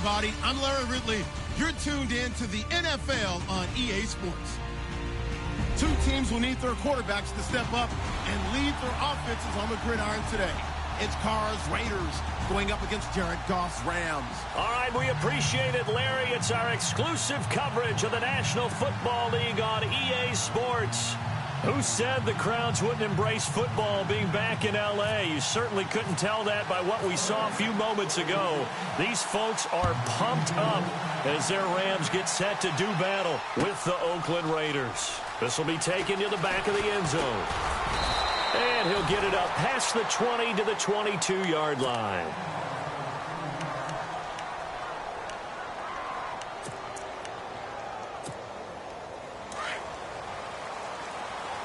everybody. I'm Larry Ridley. You're tuned in to the NFL on EA Sports. Two teams will need their quarterbacks to step up and lead their offenses on the gridiron today. It's Carr's Raiders going up against Jared Goff's Rams. All right, we appreciate it, Larry. It's our exclusive coverage of the National Football League on EA Sports. Who said the crowds wouldn't embrace football being back in L.A.? You certainly couldn't tell that by what we saw a few moments ago. These folks are pumped up as their Rams get set to do battle with the Oakland Raiders. This will be taken to the back of the end zone. And he'll get it up past the 20 to the 22-yard line.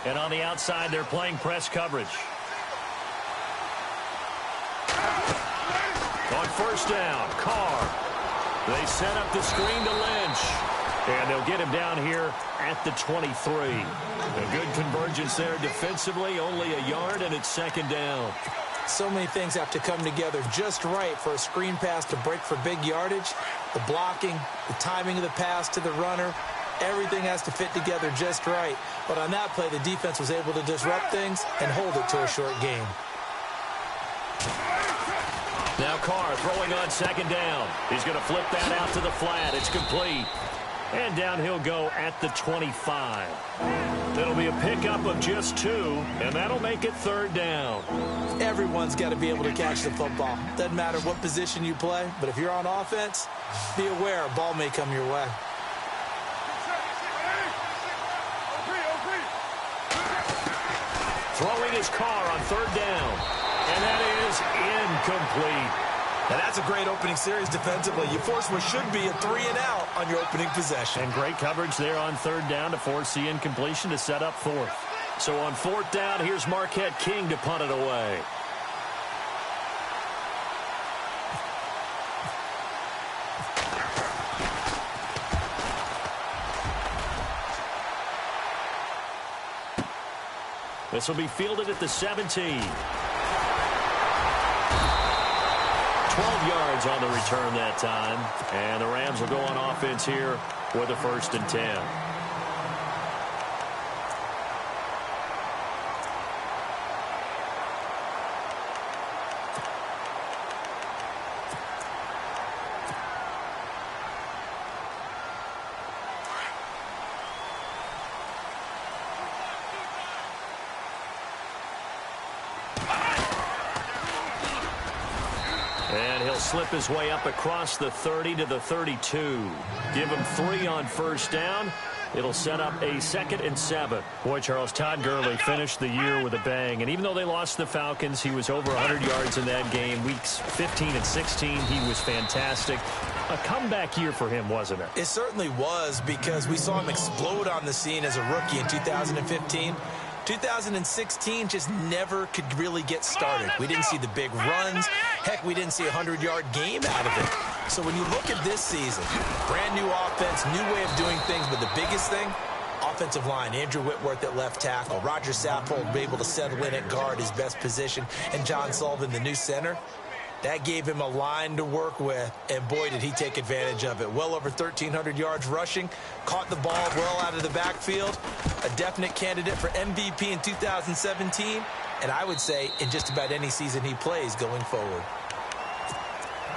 And on the outside, they're playing press coverage. On first down, Carr. They set up the screen to Lynch. And they'll get him down here at the 23. A good convergence there defensively, only a yard, and it's second down. So many things have to come together just right for a screen pass to break for big yardage. The blocking, the timing of the pass to the runner, everything has to fit together just right. But on that play, the defense was able to disrupt things and hold it to a short game. Now Carr throwing on second down. He's going to flip that out to the flat. It's complete. And down he'll go at the 25. It'll be a pickup of just 2, and that'll make it third down. Everyone's got to be able to catch the football. Doesn't matter what position you play, but if you're on offense, be aware a ball may come your way. Throwing his Carr on third down, and that is incomplete. And that's a great opening series defensively. You force what should be a 3-and-out on your opening possession. And great coverage there on third down to force the incompletion to set up fourth. So on fourth down, here's Marquette King to punt it away. This will be fielded at the 17. 12 yards on the return that time. And the Rams will go on offense here with a 1st and 10. And he'll slip his way up across the 30 to the 32. Give him 3 on first down. It'll set up a 2nd and 7. Boy, Charles, Todd Gurley finished the year with a bang. And even though they lost the Falcons, he was over 100 yards in that game. Weeks 15 and 16, he was fantastic. A comeback year for him, wasn't it? It certainly was, because we saw him explode on the scene as a rookie in 2015. 2016 just never could really get started. We didn't see the big runs. Heck, we didn't see a 100-yard game out of it. So when you look at this season, brand new offense, new way of doing things, but the biggest thing, offensive line, Andrew Whitworth at left tackle, Roger Saffold able to settle in at guard, his best position, and John Sullivan, the new center. That gave him a line to work with, and boy, did he take advantage of it. Well over 1,300 yards rushing, caught the ball well out of the backfield, a definite candidate for MVP in 2017, and I would say in just about any season he plays going forward.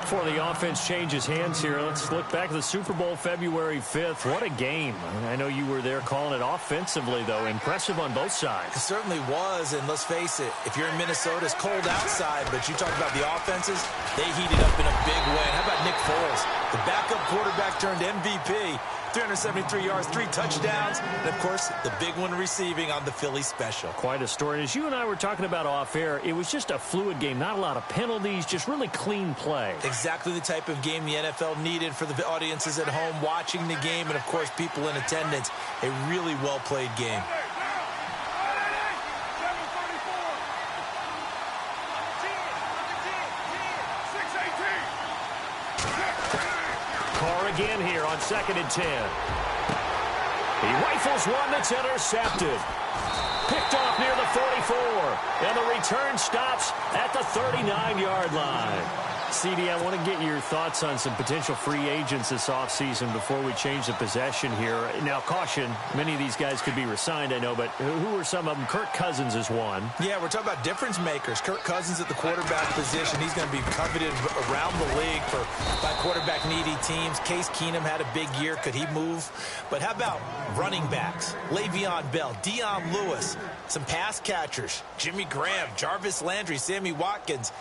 Before the offense changes hands here, let's look back at the Super Bowl February 5th. What a game. I know you were there calling it offensively, though. Impressive on both sides. It certainly was, and let's face it, if you're in Minnesota, it's cold outside, but you talk about the offenses, they heated up in a big way. And how about Nick Foles? The backup quarterback turned MVP. 373 yards, 3 touchdowns, and, of course, the big one receiving on the Philly special. Quite a story. As you and I were talking about off air, it was just a fluid game. Not a lot of penalties, just really clean play. Exactly the type of game the NFL needed for the audiences at home watching the game and, of course, people in attendance. A really well-played game. Again here on 2nd and 10. He rifles one that's intercepted. Picked off near the 44. And the return stops at the 39-yard line. CD, I want to get your thoughts on some potential free agents this offseason before we change the possession here. Now, caution, many of these guys could be re-signed, I know, but who are some of them? Kirk Cousins is one. Yeah, we're talking about difference makers. Kirk Cousins at the quarterback position. He's going to be coveted around the league by quarterback-needy teams. Case Keenum had a big year. Could he move? But how about running backs? Le'Veon Bell, Dion Lewis, some pass catchers, Jimmy Graham, Jarvis Landry, Sammy Watkins.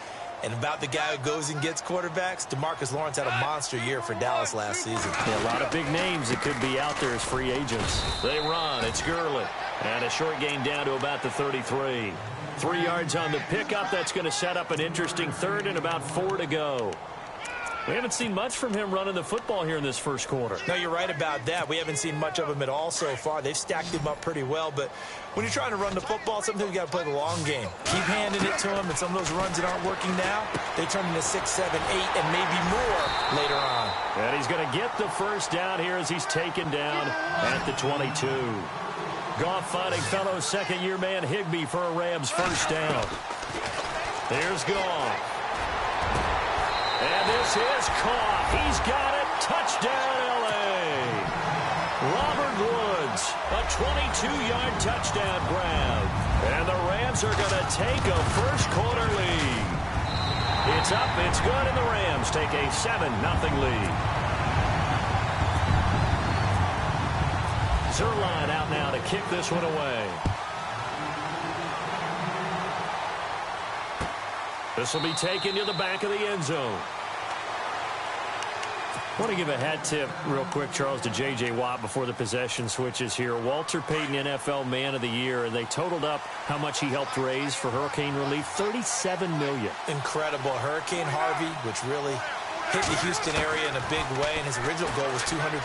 And about the guy who goes and gets quarterbacks, DeMarcus Lawrence had a monster year for Dallas last season. Yeah, a lot of big names that could be out there as free agents. They run. It's Gurley. And a short gain down to about the 33. 3 yards on the pickup. That's going to set up an interesting third and about 4 to go. We haven't seen much from him running the football here in this first quarter. No, you're right about that. We haven't seen much of him at all so far. They've stacked him up pretty well, but when you're trying to run the football, sometimes you got to play the long game. Keep handing it to him, and some of those runs that aren't working now, they turn into 6, 7, 8, and maybe more later on. And he's going to get the first down here as he's taken down at the 22. Goff finding fellow second-year man Higbee for a Rams first down. There's Goff. And this is caught. He's got it. Touchdown, L.A. Robert Woods, a 22-yard touchdown grab. And the Rams are going to take a first-quarter lead. It's up, it's good, and the Rams take a 7-0 lead. Zerline out now to kick this one away. This will be taken to the back of the end zone. I want to give a hat tip real quick, Charles, to J.J. Watt before the possession switches here. Walter Payton, NFL Man of the Year, and they totaled up how much he helped raise for hurricane relief, $37 million. Incredible. Hurricane Harvey, which really hit the Houston area in a big way, and his original goal was $200,000.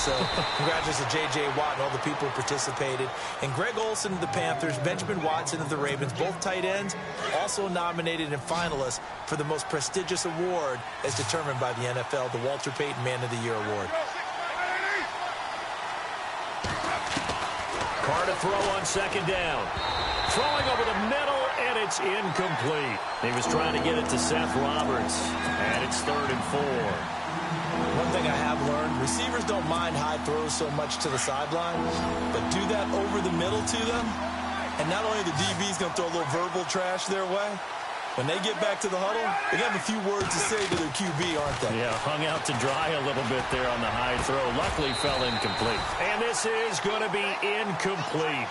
So congratulations to J.J. Watt and all the people who participated. And Greg Olsen of the Panthers, Benjamin Watson of the Ravens, both tight ends, also nominated and finalists for the most prestigious award as determined by the NFL, the Walter Payton Man of the Year Award. Carr to throw on second down. Throwing over the middle, and it's incomplete. He was trying to get it to Seth Roberts, and it's 3rd and 4. One thing I have learned, receivers don't mind high throws so much to the sideline, but do that over the middle to them, and not only the DB's going to throw a little verbal trash their way, when they get back to the huddle, they have a few words to say to their QB, aren't they? Yeah, hung out to dry a little bit there on the high throw. Luckily fell incomplete. And this is going to be incomplete.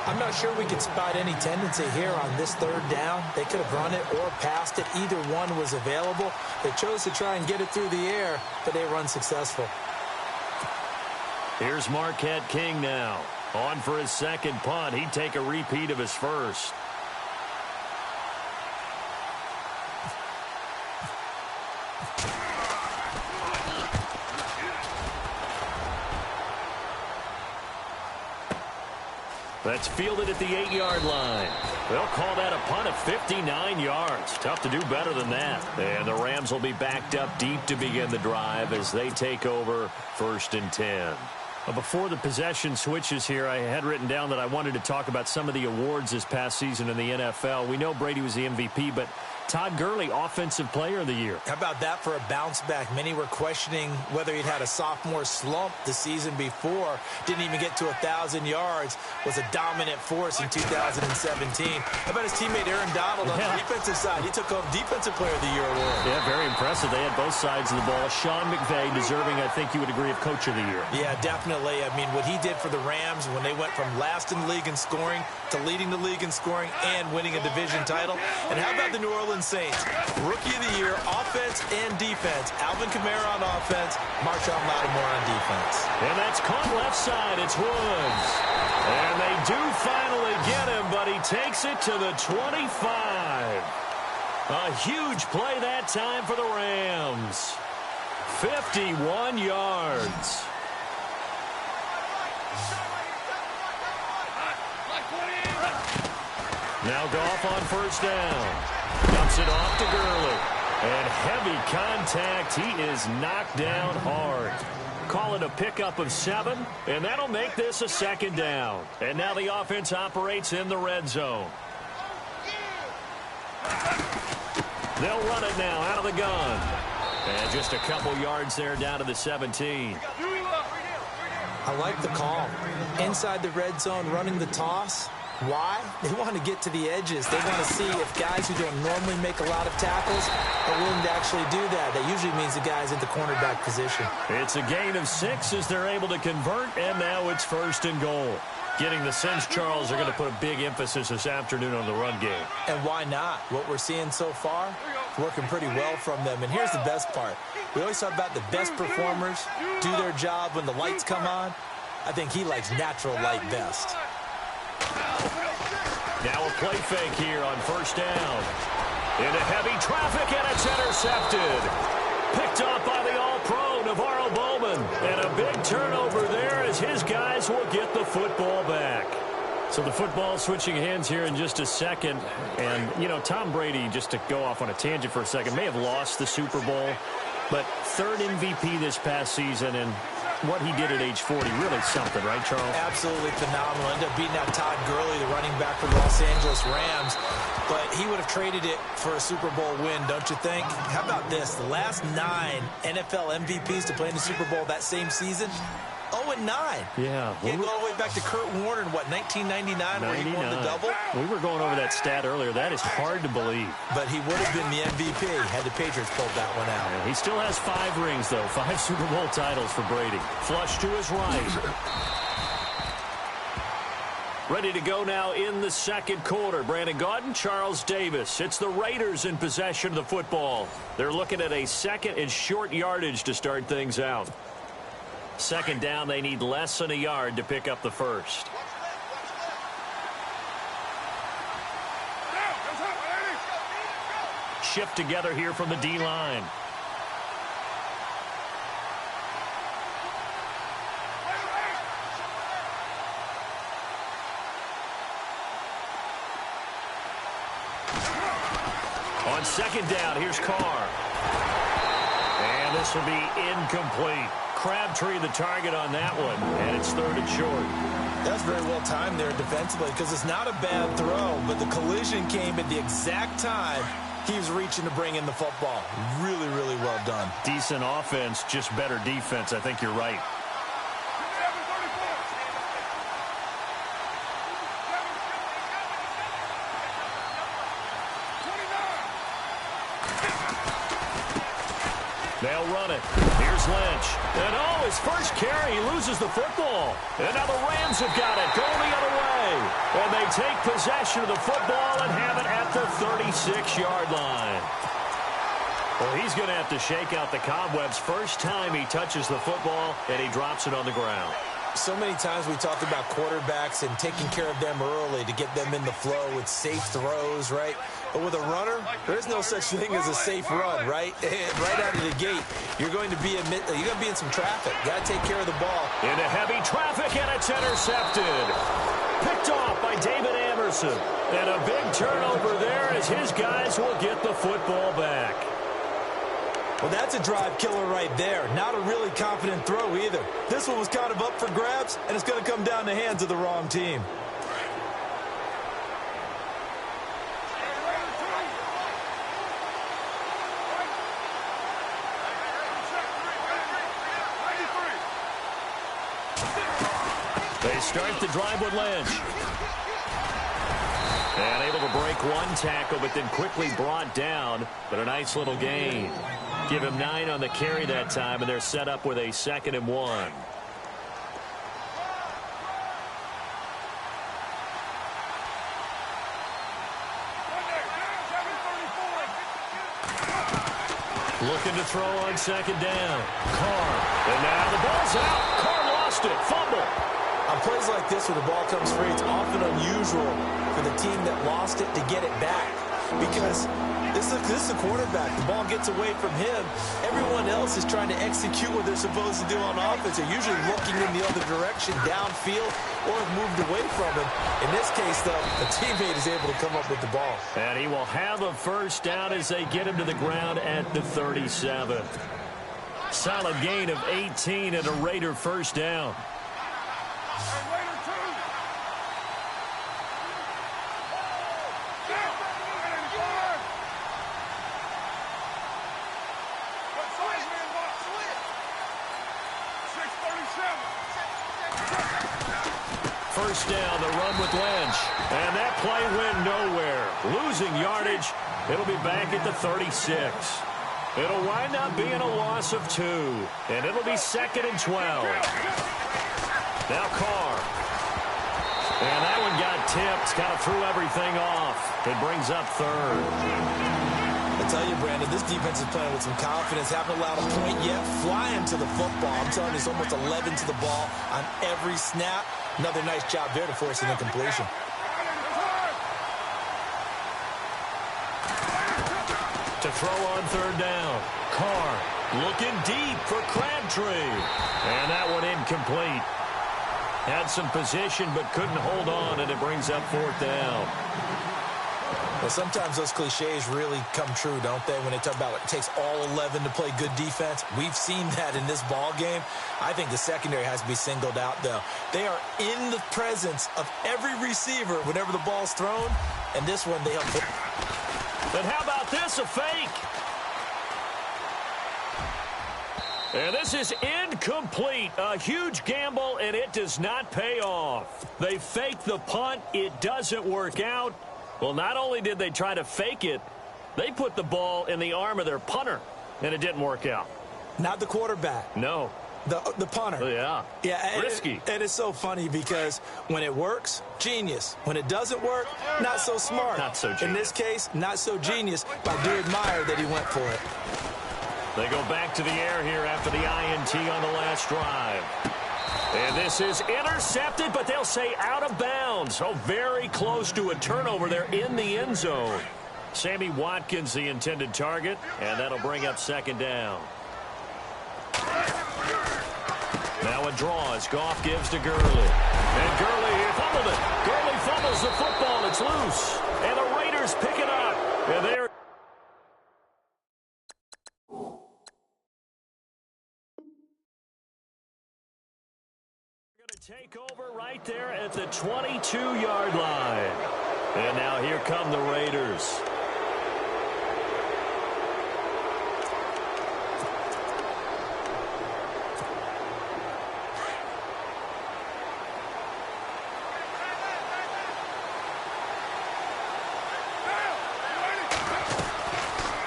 I'm not sure we could spot any tendency here on this 3rd down. They could have run it or passed it. Either one was available. They chose to try and get it through the air, but they were unsuccessful. Here's Marquette King now. On for his second punt. He'd take a repeat of his first. That's fielded at the 8-yard line. They'll call that a punt of 59 yards. Tough to do better than that. And the Rams will be backed up deep to begin the drive as they take over 1st and 10. Before the possession switches here, I had written down that I wanted to talk about some of the awards this past season in the NFL. We know Brady was the MVP, but Todd Gurley, Offensive Player of the Year. How about that for a bounce back? Many were questioning whether he'd had a sophomore slump the season before. Didn't even get to 1,000 yards. Was a dominant force in 2017. How about his teammate Aaron Donald on the defensive side? He took home Defensive Player of the Year award. Yeah, very impressive. They had both sides of the ball. Sean McVay deserving, I think you would agree, of Coach of the Year. Yeah, definitely. I mean, what he did for the Rams when they went from last in the league in scoring to leading the league in scoring and winning a division title. And how about the New Orleans Saints? Rookie of the Year, offense and defense. Alvin Kamara on offense, Marshawn Lattimore on defense. And that's caught left side. It's Woods. And they do finally get him, but he takes it to the 25. A huge play that time for the Rams. 51 yards. Now Goff on first down. Dumps it off to Gurley. And heavy contact. He is knocked down hard. Call it a pickup of 7, and that'll make this a 2nd down. And now the offense operates in the red zone. They'll run it now out of the gun. And just a couple yards there down to the 17. I like the call. Inside the red zone, running the toss. Why? They want to get to the edges. They want to see if guys who don't normally make a lot of tackles are willing to actually do that. That usually means the guy's in the cornerback position. It's a gain of 6 as they're able to convert, and now it's 1st and goal. Getting the sense, Charles, are going to put a big emphasis this afternoon on the run game. And why not? What we're seeing so far, working pretty well from them. And here's the best part. We always talk about the best performers do their job when the lights come on. I think he likes natural light best. Now a play fake here on 1st down. Into heavy traffic, and it's intercepted. Picked off by the all-pro, Navarro Bowman. And a big turnover there as his guys will get the football back. So the football switching hands here in just a second. And, you know, Tom Brady, just to go off on a tangent for a second, may have lost the Super Bowl. But 3rd MVP this past season, and what he did at age 40, really something, right, Charles? Absolutely phenomenal. Ended up beating out Todd Gurley, the running back for the Los Angeles Rams. But he would have traded it for a Super Bowl win, don't you think? How about this? The last 9 NFL MVPs to play in the Super Bowl that same season, 0-9. Yeah. You go all the way back to Kurt Warner in, what, 1999, where he won the double? We were going over that stat earlier. That is hard to believe. But he would have been the MVP had the Patriots pulled that one out. Yeah, he still has 5 rings, though. 5 Super Bowl titles for Brady. Flush to his right. Ready to go now in the 2nd quarter. Brandon Gaudin, Charles Davis. It's the Raiders in possession of the football. They're looking at a 2nd and short yardage to start things out. 2nd down, they need less than a yard to pick up the 1st. Shift together here from the D-line. On 2nd down, here's Carr. And this will be incomplete. Crabtree the target on that one, and it's 3rd and short. That's very well timed there defensively because it's not a bad throw, but the collision came at the exact time he was reaching to bring in the football. Really, really well done. Decent offense, just better defense. I think you're right. They'll run it. Here's Lynch. And oh, his first carry, he loses the football. And now the Rams have got it, going the other way. And they take possession of the football and have it at the 36-yard line. Well, he's going to have to shake out the cobwebs. First time he touches the football, and he drops it on the ground. So many times we talk about quarterbacks and taking care of them early to get them in the flow with safe throws, right? But with a runner, there is no such thing as a safe run, right? Right out of the gate, you're going to be in some traffic. Got to take care of the ball. Into heavy traffic, and it's intercepted. Picked off by David Anderson. And a big turnover there as his guys will get the football back. Well, that's a drive killer right there. Not a really confident throw either. This one was kind of up for grabs, and it's going to come down the hands of the wrong team. They start the drive with Lynch. And able to break one tackle, but then quickly brought down. But a nice little gain. Give him 9 on the carry that time, and they're set up with a 2nd and 1. Looking to throw on 2nd down. Carr. And now the ball's out. Carr lost it. Fumble. On plays like this where the ball comes free, it's often unusual for the team that lost it to get it back. Because this is a quarterback. The ball gets away from him. Everyone else is trying to execute what they're supposed to do on offense. They're usually looking in the other direction, downfield, or have moved away from him. In this case, though, a teammate is able to come up with the ball. And he will have a first down as they get him to the ground at the 37. Solid gain of 18 and a Raider first down. first down. The run with Lynch. And that play went nowhere. Losing yardage. It'll be back at the 36. It'll wind up being a loss of 2. And it'll be 2nd and 12. Now Carr. And that one got tipped. Kind of threw everything off. It brings up 3rd. I tell you, Brandon, this defense is playing with some confidence. Haven't allowed a point yet. Flying to the football. I'm telling you, it's almost 11 to the ball on every snap. Another nice job there to force an incompletion. To throw on 3rd down. Carr looking deep for Crabtree. And that one incomplete. Had some position but couldn't hold on, and it brings up 4th down. Well, sometimes those cliches really come true, don't they? When they talk about it takes all 11 to play good defense. We've seen that in this ball game. I think the secondary has to be singled out, though. They are in the presence of every receiver whenever the ball's thrown, and this one they help. And how about this, a fake? And this is incomplete. A huge gamble, and it does not pay off. They fake the punt. It doesn't work out. Well, not only did they try to fake it, they put the ball in the arm of their punter, and it didn't work out. Not the quarterback. No. The punter. Yeah. Yeah. Risky. And it's so funny because when it works, genius. When it doesn't work, not so smart. Not so genius. In this case, not so genius, but I do admire that he went for it. They go back to the air here after the INT on the last drive. And this is intercepted, but they'll say out of bounds. So very close to a turnover there in the end zone. Sammy Watkins, the intended target, and that'll bring up 2nd down. Now a draw as Goff gives to Gurley. And Gurley fumbled it. Gurley fumbles the football. It's loose. And the Raiders pick it up. And they're take over right there at the 22-yard line. And now here come the Raiders.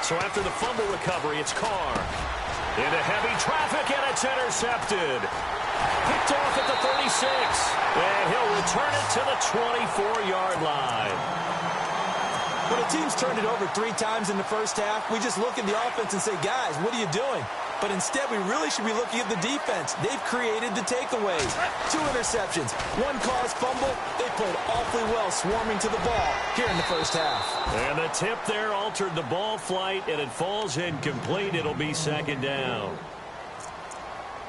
So after the fumble recovery, it's Carr. Into heavy traffic, and it's intercepted. Picked off at the 36, and he'll return it to the 24-yard line. When a team's turned it over 3 times in the first half, we just look at the offense and say, guys, what are you doing? But instead, we really should be looking at the defense. They've created the takeaways. 2 interceptions, 1 caused fumble. They played awfully well swarming to the ball here in the first half. And the tip there altered the ball flight, and it falls incomplete. It'll be 2nd down.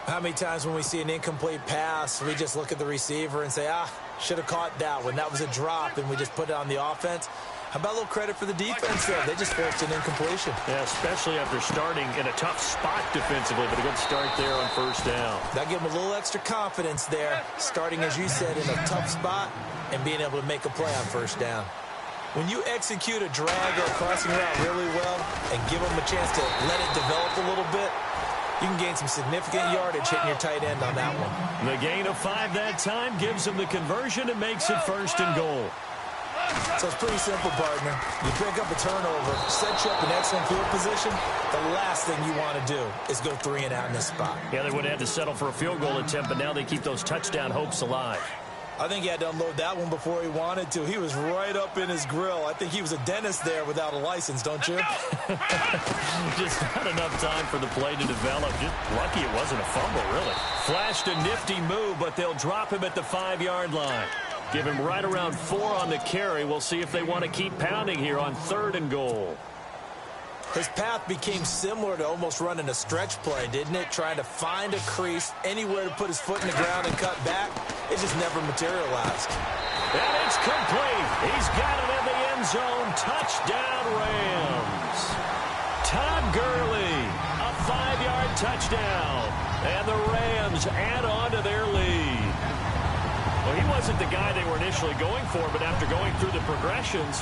How many times when we see an incomplete pass, we just look at the receiver and say, should have caught that one. That was a drop, and we just put it on the offense. How about a little credit for the defense there? They just forced an incompletion. Yeah, especially after starting in a tough spot defensively, but a good start there on 1st down. That gave them a little extra confidence there, starting, as you said, in a tough spot and being able to make a play on 1st down. When you execute a drag or a crossing route really well and give them a chance to let it develop a little bit, you can gain some significant yardage hitting your tight end on that one. The gain of 5 that time gives them the conversion and makes it 1st and goal. So it's pretty simple, partner. You pick up a turnover, set you up in excellent field position. The last thing you want to do is go 3 and out in this spot. Yeah, they would have had to settle for a field goal attempt, but now they keep those touchdown hopes alive. I think he had to unload that one before he wanted to. He was right up in his grill. I think he was a dentist there without a license, don't you? Just not enough time for the play to develop. Just lucky it wasn't a fumble, really. Flashed a nifty move, but they'll drop him at the 5-yard line. Give him right around 4 on the carry. We'll see if they want to keep pounding here on 3rd and goal. His path became similar to almost running a stretch play, didn't it? Trying to find a crease, anywhere to put his foot in the ground and cut back. It just never materialized. And it's complete. He's got it in the end zone. Touchdown, Rams. Todd Gurley, a 5-yard touchdown. And the Rams add on to their lead. Well, he wasn't the guy they were initially going for, but after going through the progressions,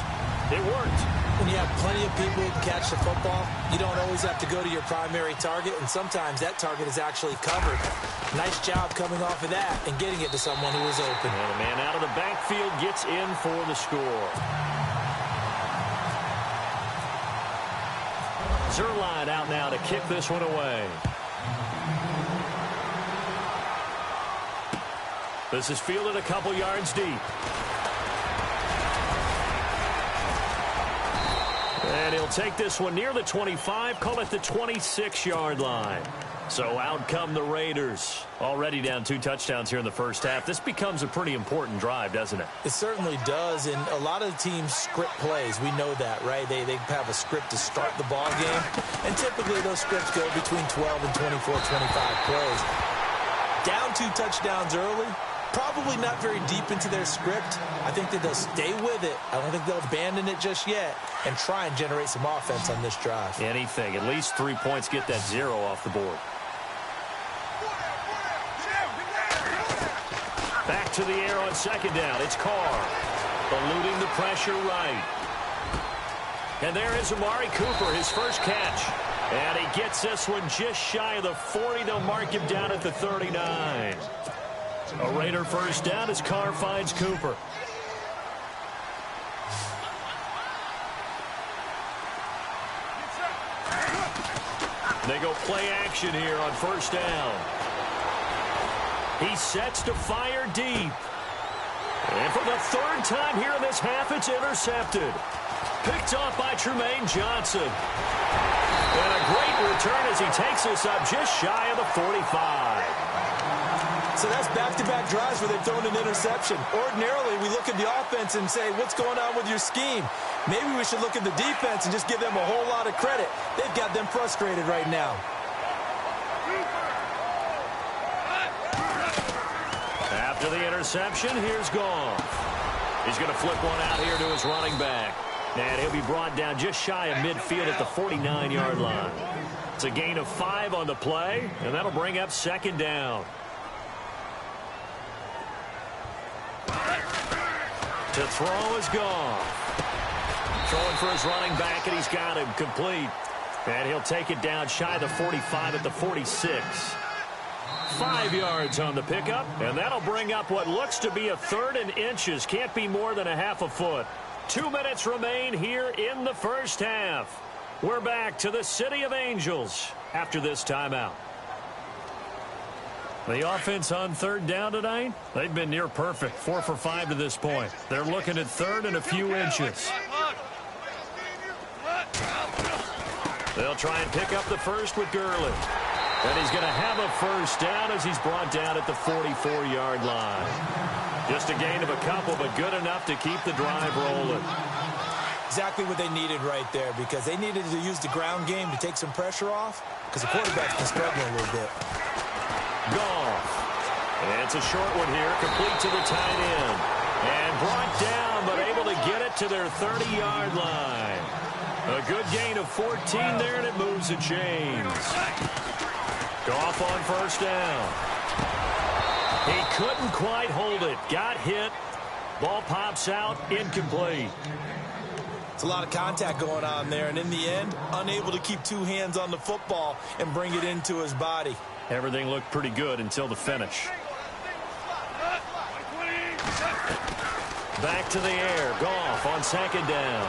It worked. When you have plenty of people who can catch the football, you don't always have to go to your primary target, and sometimes that target is actually covered. Nice job coming off of that and getting it to someone who was open. And the man out of the backfield gets in for the score. Zerline out now to kick this one away. This is fielded a couple yards deep. And he'll take this one near the 25, call it the 26-yard line. So out come the Raiders. Already down 2 touchdowns here in the first half. This becomes a pretty important drive, doesn't it? It certainly does, and a lot of teams script plays. We know that, right? They have a script to start the ball game, and typically those scripts go between 12 and 24, 25 plays. Down 2 touchdowns early, probably not very deep into their script. I think that they'll stay with it. I don't think they'll abandon it just yet and try and generate some offense on this drive. Anything. At least 3 points, get that 0 off the board. Back to the air on second down. It's Carr. Eluding the pressure right. And there is Amari Cooper, his first catch. And he gets this one just shy of the 40. They'll mark him down at the 39. A Raider first down as Carr finds Cooper. They go play action here on first down. He sets to fire deep. And for the 3rd time here in this half, it's intercepted. Picked off by Trumaine Johnson. And a great return as he takes this up just shy of the 45. So that's back-to-back drives where they've thrown an interception. Ordinarily, we look at the offense and say, what's going on with your scheme? Maybe we should look at the defense and just give them a whole lot of credit. They've got them frustrated right now. After the interception, here's Goff. He's going to flip one out here to his running back. And he'll be brought down just shy of midfield at the 49-yard line. It's a gain of 5 on the play, and that'll bring up second down. To throw is Goff. Throwing for his running back, and he's got him complete. And he'll take it down shy of the 45 at the 46. 5 yards on the pickup, and that'll bring up what looks to be a 3rd and inches. Can't be more than a half a foot. 2 minutes remain here in the first half. We're back to the City of Angels after this timeout. The offense on 3rd down tonight, they've been near perfect. 4 for 5 to this point. They're looking at 3rd and a few inches. They'll try and pick up the first with Gurley. And he's going to have a first down as he's brought down at the 44-yard line. Just a gain of a couple, but good enough to keep the drive rolling. Exactly what they needed right there, because they needed to use the ground game to take some pressure off, because the quarterback's been struggling a little bit. Goff. And it's a short one here, complete to the tight end. And brought down, but able to get it to their 30-yard line. A good gain of 14 there, and it moves the chains. Goff on first down. He couldn't quite hold it. Got hit. Ball pops out, incomplete. It's a lot of contact going on there, and in the end, unable to keep 2 hands on the football and bring it into his body. Everything looked pretty good until the finish. Back to the air. Goff on second down.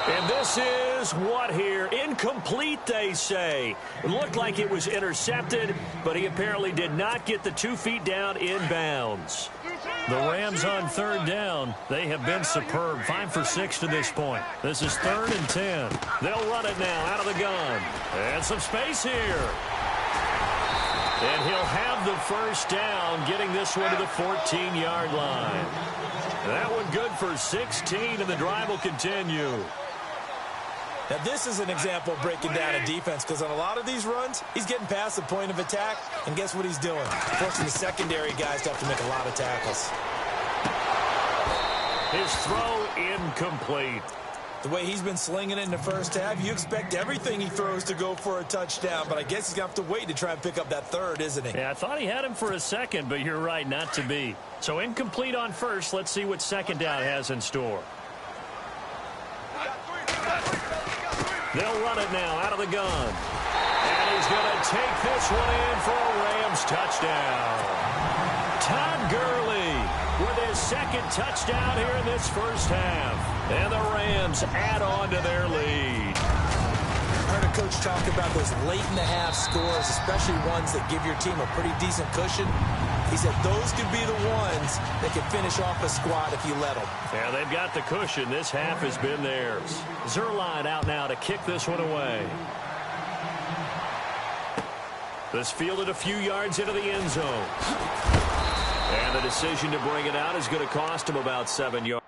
And this is what here? Incomplete, they say. It looked like it was intercepted, but he apparently did not get the 2 feet down in bounds. The Rams on 3rd down. They have been superb. 5 for 6 to this point. This is 3rd and 10. They'll run it now out of the gun. And some space here. And he'll have the first down, getting this one to the 14-yard line. That one good for 16, and the drive will continue. Now, this is an example of breaking down a defense, because on a lot of these runs, he's getting past the point of attack, and guess what he's doing? Forcing the secondary guys to have to make a lot of tackles. His throw incomplete. The way he's been slinging it in the first half, you expect everything he throws to go for a touchdown, but I guess he's going to have to wait to try and pick up that third, isn't he? Yeah, I thought he had him for a second, but you're right, not to be. So incomplete on first. Let's see what second down has in store. They'll run it now out of the gun. And he's going to take this one in for a Rams touchdown. Todd Gurley with his second touchdown here in this first half. And the Rams add on to their lead. I heard a coach talk about those late-in-the-half scores, especially ones that give your team a pretty decent cushion. He said those could be the ones that could finish off a squad if you let them. Yeah, they've got the cushion. This half has been theirs. Zuerlein out now to kick this one away. This fielded a few yards into the end zone. And the decision to bring it out is going to cost him about 7 yards.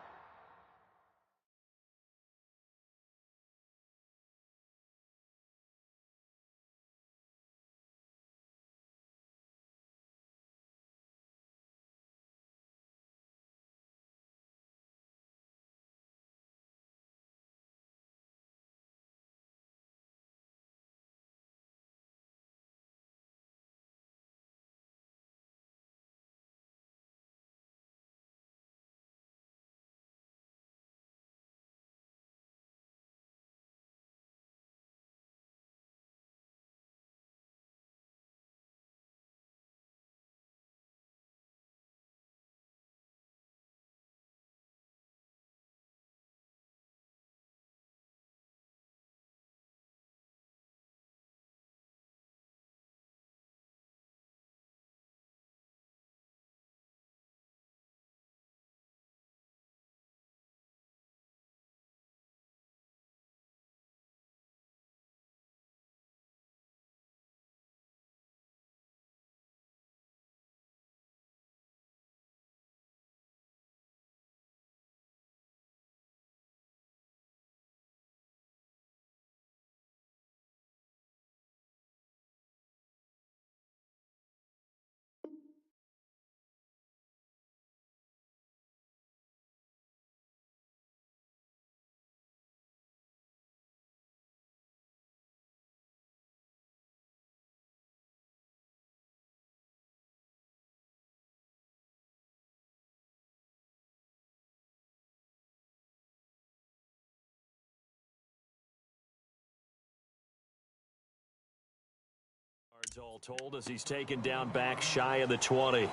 All told, as he's taken down back shy of the 20.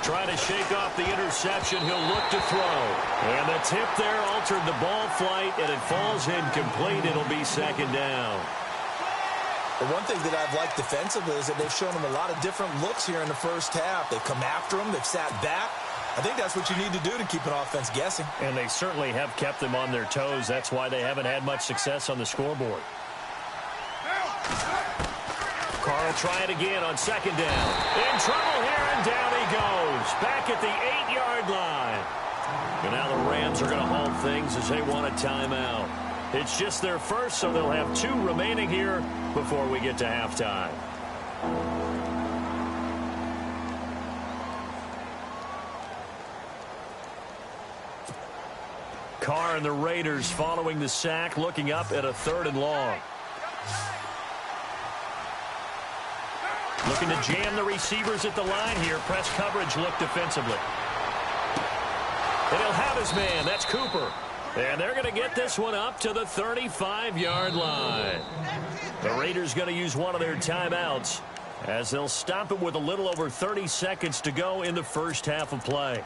Trying to shake off the interception. He'll look to throw. And the tip there altered the ball flight, and it falls incomplete. It'll be second down. The one thing that I've liked defensively is that they've shown him a lot of different looks here in the first half. They've come after him. They've sat back. I think that's what you need to do to keep an offense guessing. And they certainly have kept them on their toes. That's why they haven't had much success on the scoreboard. Carr will try it again on second down. In trouble here, and down he goes. Back at the 8-yard line. And now the Rams are going to halt things as they want a timeout. It's just their first, so they'll have 2 remaining here before we get to halftime. Carr and the Raiders following the sack, looking up at a 3rd and long. Looking to jam the receivers at the line here. Press coverage look defensively. And he'll have his man. That's Cooper. And they're going to get this one up to the 35-yard line. The Raiders going to use one of their timeouts as they'll stop it with a little over 30 seconds to go in the first half of play.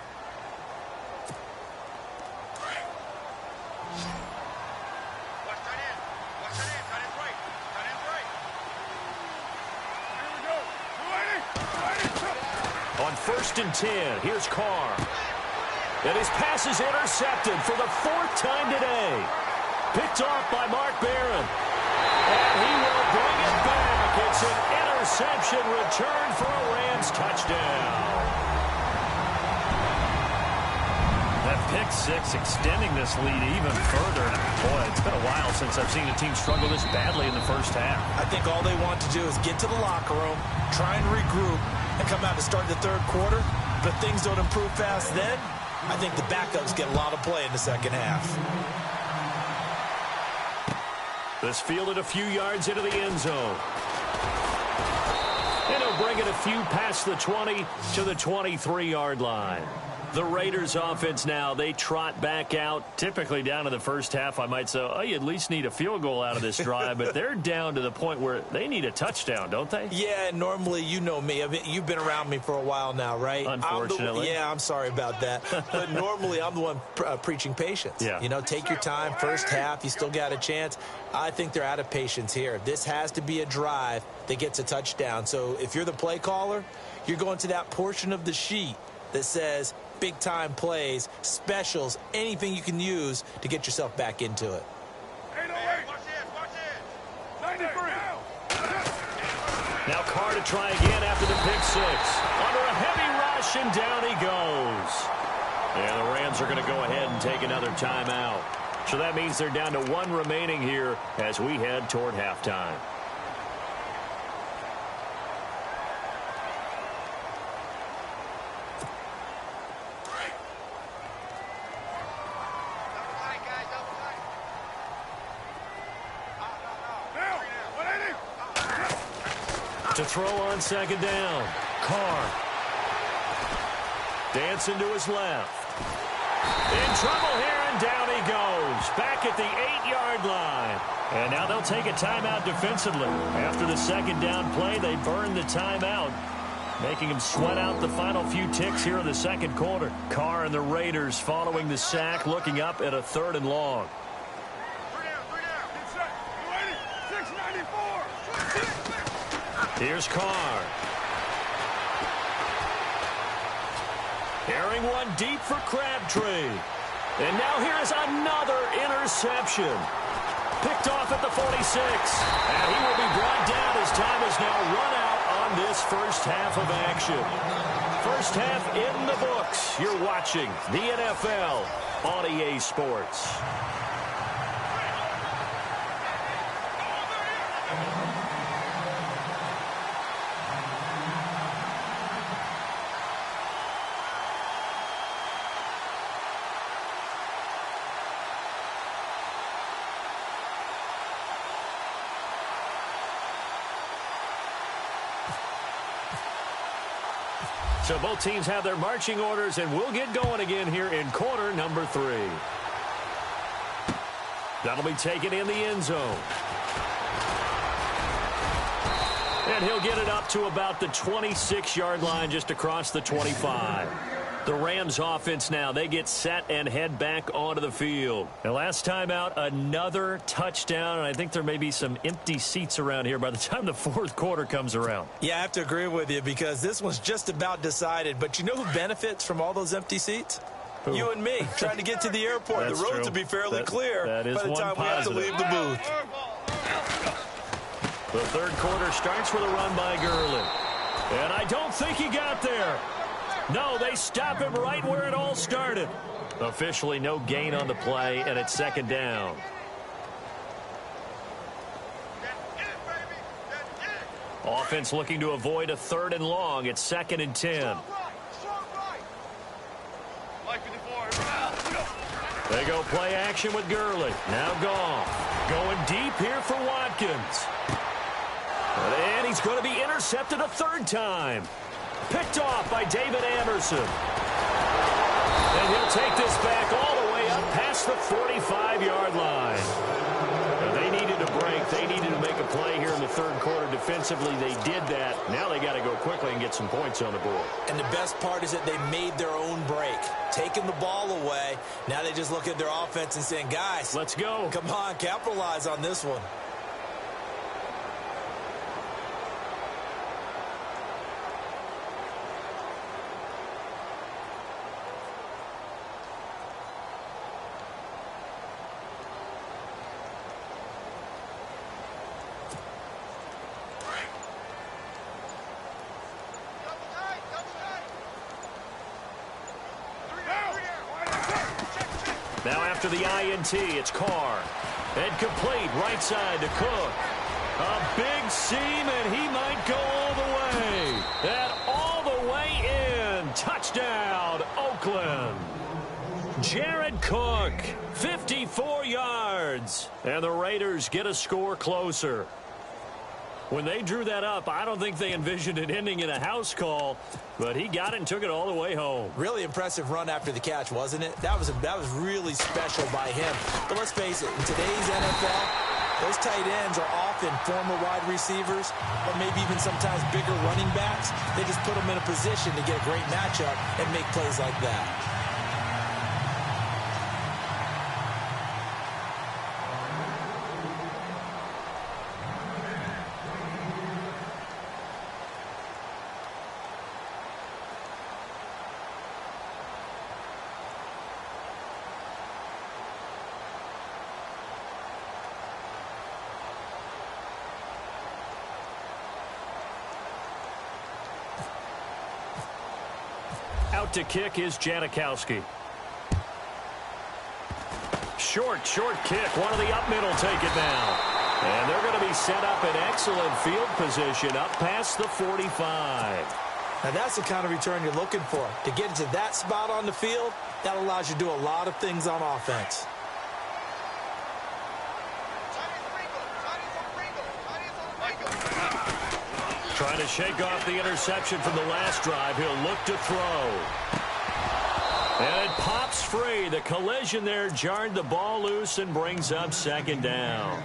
On 1st and 10, here's Carr. And his pass is intercepted for the 4th time today. Picked off by Mark Barron. And he will bring it back. It's an interception. interception returned for a Rams touchdown. That pick six extending this lead even further. Boy, it's been a while since I've seen a team struggle this badly in the first half. I think all they want to do is get to the locker room, try and regroup, and come out to start the third quarter. But things don't improve fast then. I think the backups get a lot of play in the second half. This fielded a few yards into the end zone. And he'll bring it a few past the 20 to the 23-yard line. The Raiders offense now, they trot back out, typically down to the first half. I might say, oh, you at least need a field goal out of this drive, but they're down to the point where they need a touchdown, don't they? Yeah, normally, you know me. I mean, you've been around me for a while now, right? Unfortunately. I'm sorry about that. But normally, I'm the one preaching patience. Yeah. You know, take your time, first half, you still got a chance. I think they're out of patience here. This has to be a drive that gets a touchdown. So if you're the play caller, you're going to that portion of the sheet that says big-time plays, specials, anything you can use to get yourself back into it. 808. Watch it. 93. Now Carr to try again after the pick six. Under a heavy rush, and down he goes. And the Rams are going to go ahead and take another timeout. So that means they're down to one remaining here as we head toward halftime. To throw on second down. Carr. Dancing to his left. In trouble here, and down he goes. Back at the 8-yard line. And now they'll take a timeout defensively. After the second down play, they burn the timeout, making him sweat out the final few ticks here in the second quarter. Carr and the Raiders following the sack, looking up at a 3rd and long. Here's Carr. Carrying one deep for Crabtree. And now here's another interception. Picked off at the 46. And he will be brought down as time is now run out on this first half of action. First half in the books. You're watching the NFL on EA Sports. So both teams have their marching orders, and we'll get going again here in quarter number 3. That'll be taken in the end zone. And he'll get it up to about the 26-yard line, just across the 25. The Rams offense now, they get set and head back onto the field. And last time out, another touchdown, and I think there may be some empty seats around here by the time the fourth quarter comes around. Yeah, I have to agree with you because this one's just about decided. But you know who benefits from all those empty seats? Who? You and me, trying to get to the airport. The roads will be fairly clear by the time we have to leave the booth. The third quarter starts with a run by Gurley. And I don't think he got there. No, they stop him right where it all started. Officially no gain on the play, and it's second down. Offense looking to avoid a 3rd and long. It's 2nd and 10. They go play action with Gurley. Now Goff going deep here for Watkins. And he's going to be intercepted a 3rd time. Picked off by David Anderson. And he'll take this back all the way up past the 45-yard line. Now they needed a break. They needed to make a play here in the third quarter. Defensively, they did that. Now they got to go quickly and get some points on the board. And the best part is that they made their own break. Taking the ball away. Now they just look at their offense and saying, guys, let's go. Come on, capitalize on this one. Now after the INT, it's Carr. And complete right side to Cook. A big seam, and he might go all the way. And all the way in. Touchdown, Oakland. Jared Cook, 54 yards. And the Raiders get a score closer. When they drew that up, I don't think they envisioned it ending in a house call, but he got it and took it all the way home. Really impressive run after the catch, wasn't it? That was really special by him. But let's face it, in today's NFL, those tight ends are often former wide receivers or maybe even sometimes bigger running backs. They just put them in a position to get a great matchup and make plays like that. Out to kick is Janikowski. Short kick. One of the up middle take it now. And they're going to be set up in excellent field position up past the 45. Now that's the kind of return you're looking for. To get into that spot on the field, that allows you to do a lot of things on offense. Trying to shake off the interception from the last drive. He'll look to throw. And it pops free. The collision there jarred the ball loose and brings up second down.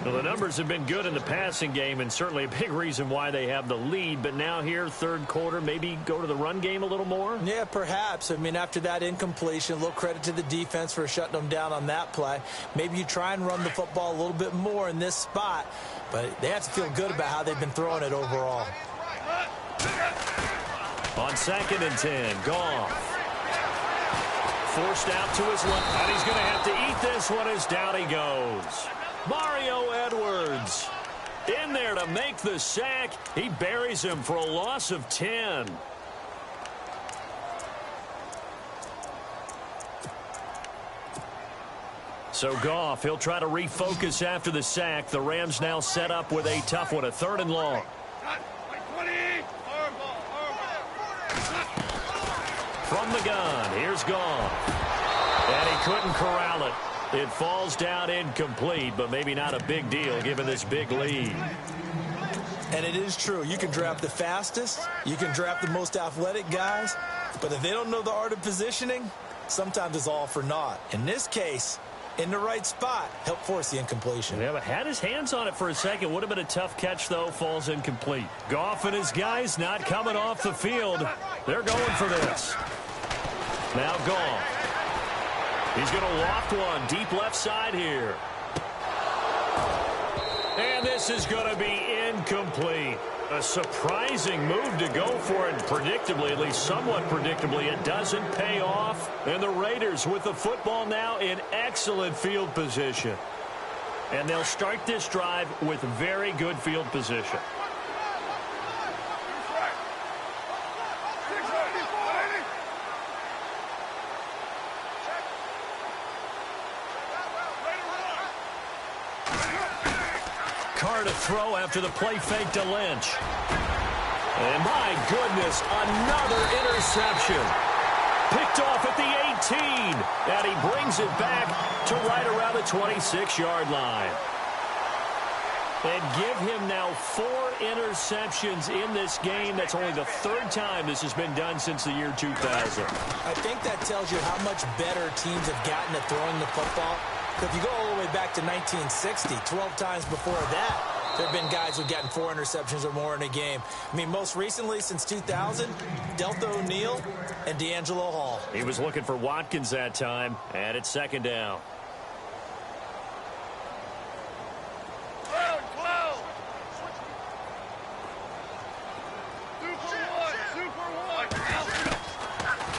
Well, the numbers have been good in the passing game and certainly a big reason why they have the lead. But now here, third quarter, maybe go to the run game a little more? Yeah, perhaps. I mean, after that incompletion, a little credit to the defense for shutting them down on that play. Maybe you try and run the football a little bit more in this spot. But they have to feel good about how they've been throwing it overall. On 2nd and 10, Goff. Forced out to his left, and he's going to have to eat this one as down he goes. Mario Edwards in there to make the sack. He buries him for a loss of 10. So Goff, he'll try to refocus after the sack. The Rams now set up with a tough one, a 3rd and long. From the gun, here's Goff. And he couldn't corral it. It falls down incomplete, but maybe not a big deal given this big lead. And it is true. You can draft the fastest. You can draft the most athletic guys. But if they don't know the art of positioning, sometimes it's all for naught. In this case, in the right spot, help force the incompletion. Yeah, but had his hands on it for a second. Would have been a tough catch, though. Falls incomplete. Goff and his guys not coming off the field. They're going for this. Now Goff. He's going to loft one deep left side here. And this is going to be incomplete. A surprising move to go for it. Predictably, at least somewhat predictably, it doesn't pay off. And the Raiders with the football now in excellent field position. And they'll start this drive with very good field position. Carr to throw after the play fake to Lynch. And my goodness, another interception. Picked off at the 18. And he brings it back to right around the 26-yard line. And give him now 4 interceptions in this game. That's only the 3rd time this has been done since the year 2000. I think that tells you how much better teams have gotten at throwing the football. Because if you go all the way back to 1960, 12 times before that, there have been guys who've gotten 4 interceptions or more in a game. I mean, most recently, since 2000, Delta O'Neal and D'Angelo Hall. He was looking for Watkins that time, and it's 2nd down.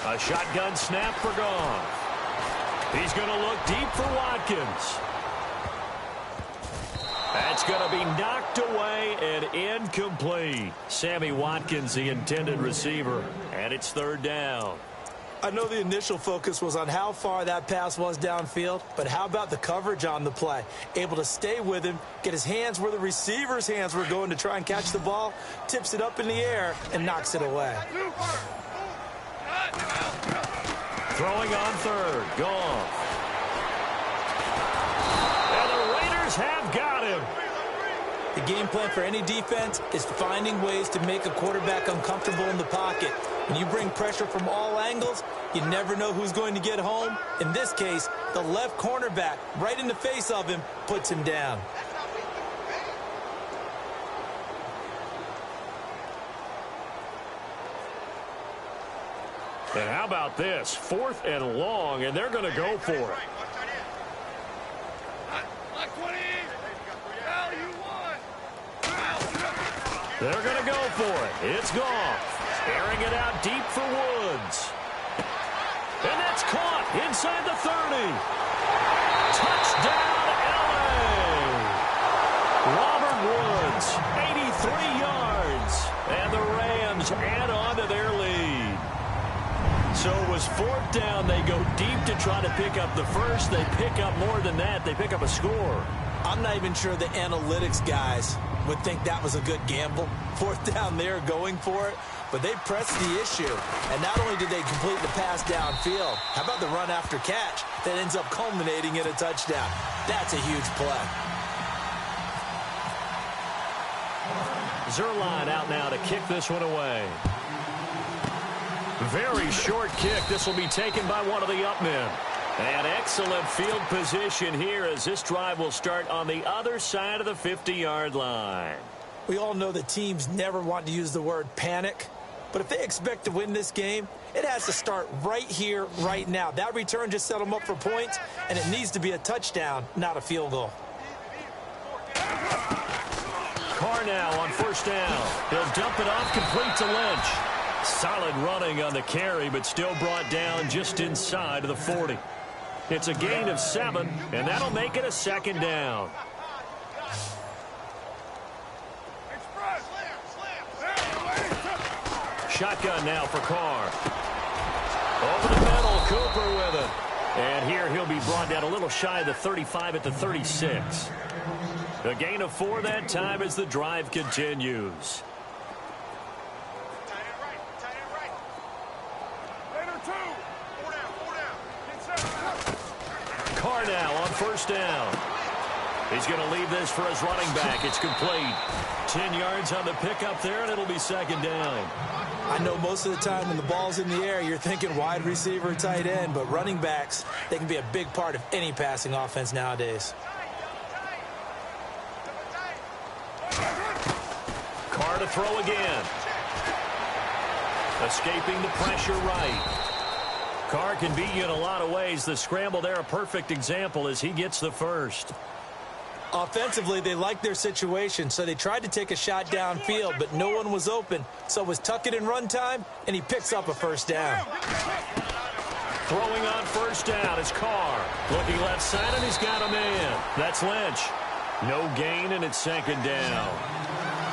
A shotgun snap for Goff. He's going to look deep for Watkins. That's going to be knocked away and incomplete. Sammy Watkins, the intended receiver, and it's 3rd down. I know the initial focus was on how far that pass was downfield, but how about the coverage on the play? Able to stay with him, get his hands where the receiver's hands were going to try and catch the ball, tips it up in the air, and knocks it away. Throwing on third. Gone. And the Raiders have got him. The game plan for any defense is finding ways to make a quarterback uncomfortable in the pocket. When you bring pressure from all angles, you never know who's going to get home. In this case, the left cornerback, right in the face of him, puts him down. And how about this? 4th and long, and they're going to go for it. They're going to go for it. It's gone. Airing it out deep for Woods. And that's caught inside the 30. Touchdown, L.A. Robert Woods, 83 yards. And the Rams add on to their lead. So it was 4th down. They go deep to try to pick up the first. They pick up more than that. They pick up a score. I'm not even sure the analytics guys would think that was a good gamble. 4th down there going for it. But they pressed the issue. And not only did they complete the pass downfield, how about the run after catch that ends up culminating in a touchdown? That's a huge play. Zerline out now to kick this one away. Very short kick. This will be taken by one of the up men. An excellent field position here as this drive will start on the other side of the 50-yard line. We all know that teams never want to use the word panic. But if they expect to win this game, it has to start right here, right now. That return just set them up for points, and it needs to be a touchdown, not a field goal. Carr now on 1st down. He'll dump it off complete to Lynch. Solid running on the carry, but still brought down just inside of the 40. It's a gain of 7, and that'll make it a 2nd down. Shotgun now for Carr. Over the middle, Cooper with it. And here he'll be brought down a little shy of the 35 at the 36. A gain of 4 that time as the drive continues. Carr now on 1st down. He's going to leave this for his running back. It's complete. 10 yards on the pickup there, and it'll be 2nd down. I know most of the time when the ball's in the air, you're thinking wide receiver, tight end, but running backs, they can be a big part of any passing offense nowadays. Carr to throw again. Escaping the pressure right. Carr can beat you in a lot of ways. The scramble there, a perfect example as he gets the first. Offensively, they liked their situation, so they tried to take a shot downfield, but no one was open. So it was tuck it in run time, and he picks up a 1st down. Throwing on 1st down is Carr. Looking left side, and he's got a man. That's Lynch. No gain, and it's 2nd down.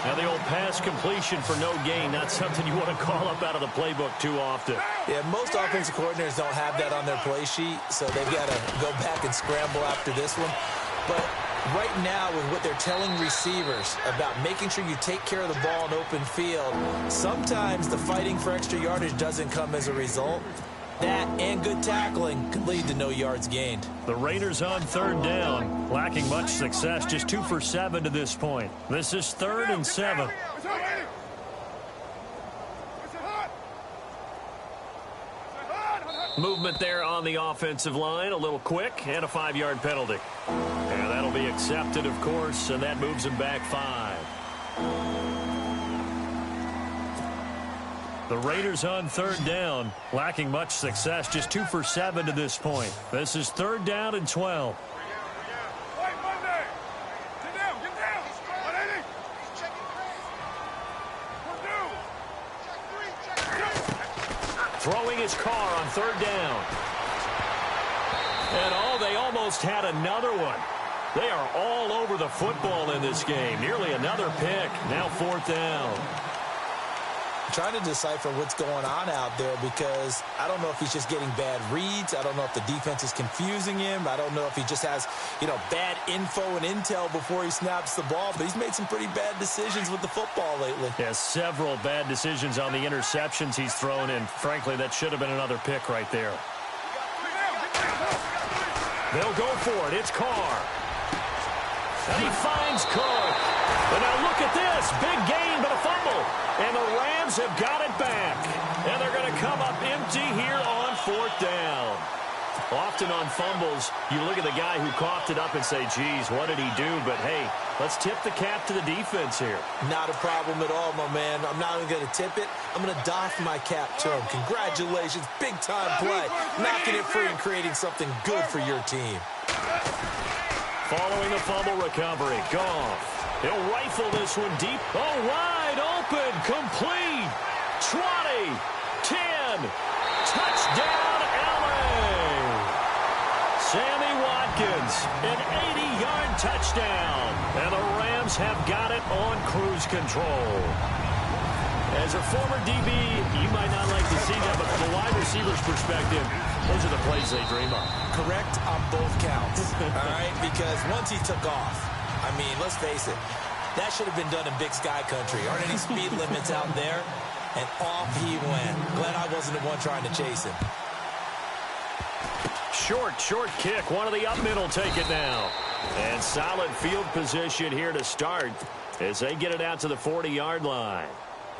Now the old pass completion for no gain, not something you want to call up out of the playbook too often. Yeah, most offensive coordinators don't have that on their play sheet, so they've got to go back and scramble after this one. But right now, with what they're telling receivers about making sure you take care of the ball in open field, sometimes the fighting for extra yardage doesn't come as a result. That and good tackling could lead to no yards gained. The Raiders on 3rd down, lacking much success, just 2 for 7 to this point. This is 3rd and 7. Movement there on the offensive line, a little quick, and a 5-yard penalty. And that'll be accepted, of course, and that moves him back 5. The Raiders on 3rd down, lacking much success, just 2 for 7 to this point. This is 3rd down and 12. Throwing his Carr on 3rd down. And they almost had another one. They are all over the football in this game. Nearly another pick. Now 4th down. trying to decipher what's going on out there because I don't know if he's just getting bad reads. I don't know if the defense is confusing him. I don't know if he just has, bad info and intel before he snaps the ball. But he's made some pretty bad decisions with the football lately. Yeah, several bad decisions on the interceptions he's thrown, and frankly, that should have been another pick right there. They'll go for it. It's Carr. And he finds Cook. And now look at this. Big gain, but a fumble. And the Rams have got it back. And they're going to come up empty here on 4th down. Often on fumbles, you look at the guy who coughed it up and say, geez, what did he do? But, hey, let's tip the cap to the defense here. Not a problem at all, my man. I'm not even going to tip it. I'm going to doff my cap to him. Congratulations. Big-time play. Knocking it free and creating something good for your team. Following the fumble recovery, Goff. He'll rifle this one deep. Oh, wide open, complete. 20, 10, touchdown, LA. Sammy Watkins, an 80-yard touchdown. And the Rams have got it on cruise control. As a former DB, you might not like to see that, but from a wide receiver's perspective, those are the plays they dream of. Correct on both counts, all right? Because once he took off, I mean, let's face it, that should have been done in Big Sky Country. Aren't any speed limits out there? And off he went. Glad I wasn't the one trying to chase him. Short kick. One of the up middle take it now. And solid field position here to start as they get it out to the 40-yard line.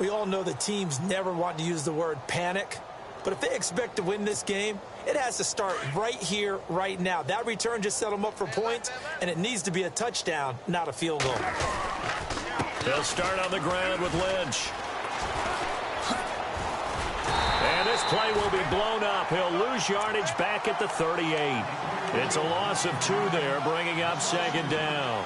We all know the teams never want to use the word panic. But if they expect to win this game, it has to start right here, right now. That return just set them up for points, and it needs to be a touchdown, not a field goal. They'll start on the ground with Lynch. And this play will be blown up. He'll lose yardage back at the 38. It's a loss of 2 there, bringing up 2nd down.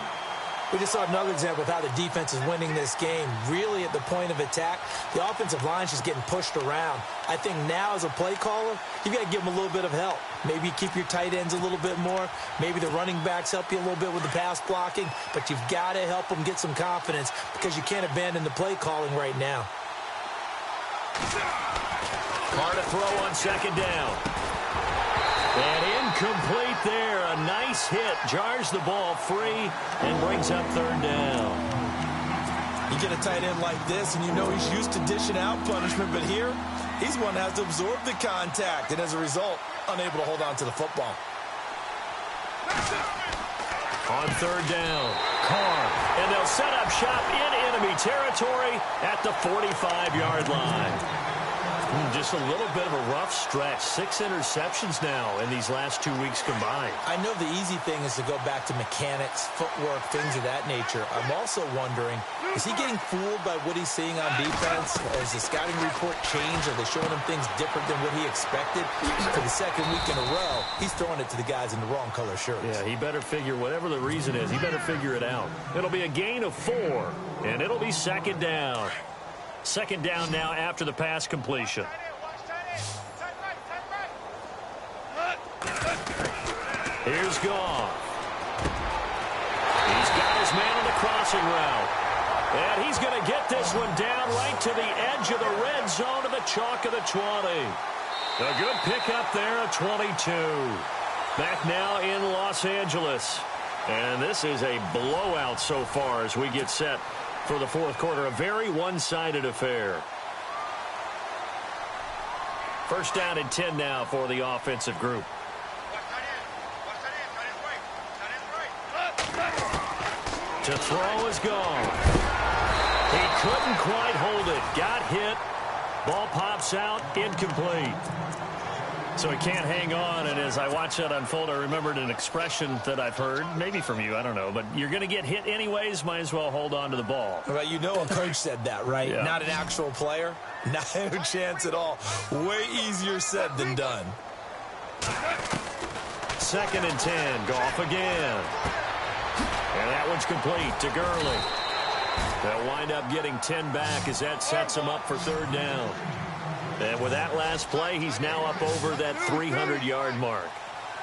We just saw another example of how the defense is winning this game. Really at the point of attack, the offensive line's just getting pushed around. I think now as a play caller, you've got to give them a little bit of help. Maybe keep your tight ends a little bit more. Maybe the running backs help you a little bit with the pass blocking. But you've got to help them get some confidence because you can't abandon the play calling right now. Carr to throw on 2nd down. And incomplete there. A nice hit. Jars the ball free and brings up 3rd down. You get a tight end like this, and you know he's used to dishing out punishment. But here, he's one that has to absorb the contact. And as a result, unable to hold on to the football. On 3rd down, Carr. And they'll set up shop in enemy territory at the 45-yard line. Just a little bit of a rough stretch. 6 interceptions now in these last 2 weeks combined. I know the easy thing is to go back to mechanics, footwork, things of that nature. I'm also wondering, is he getting fooled by what he's seeing on defense? Has the scouting report changed? Are they showing him things different than what he expected? For the 2nd week in a row, he's throwing it to the guys in the wrong color shirts. Yeah, he better figure, whatever the reason is, he better figure it out. It'll be a gain of 4, and it'll be 2nd down. 2nd down now after the pass completion. Here's Goff. He's got his man on the crossing route. And he's going to get this one down right to the edge of the red zone to the chalk of the 20. A good pickup there at 22. Back now in Los Angeles. And this is a blowout so far as we get set for the 4th quarter. A very one-sided affair. 1st down and 10 now for the offensive group. To throw is gone. He couldn't quite hold it. Got hit. Ball pops out. Incomplete. So he can't hang on, and as I watch that unfold, I remembered an expression that I've heard, maybe from you, I don't know, but you're going to get hit anyways, might as well hold on to the ball. Well, you know a coach said that, right? Yeah. Not an actual player. Not a chance at all. Way easier said than done. 2nd and 10. Goff again. And that one's complete to Gurley. They'll wind up getting 10 back as that sets them up for 3rd down. And with that last play, he's now up over that 300-yard mark.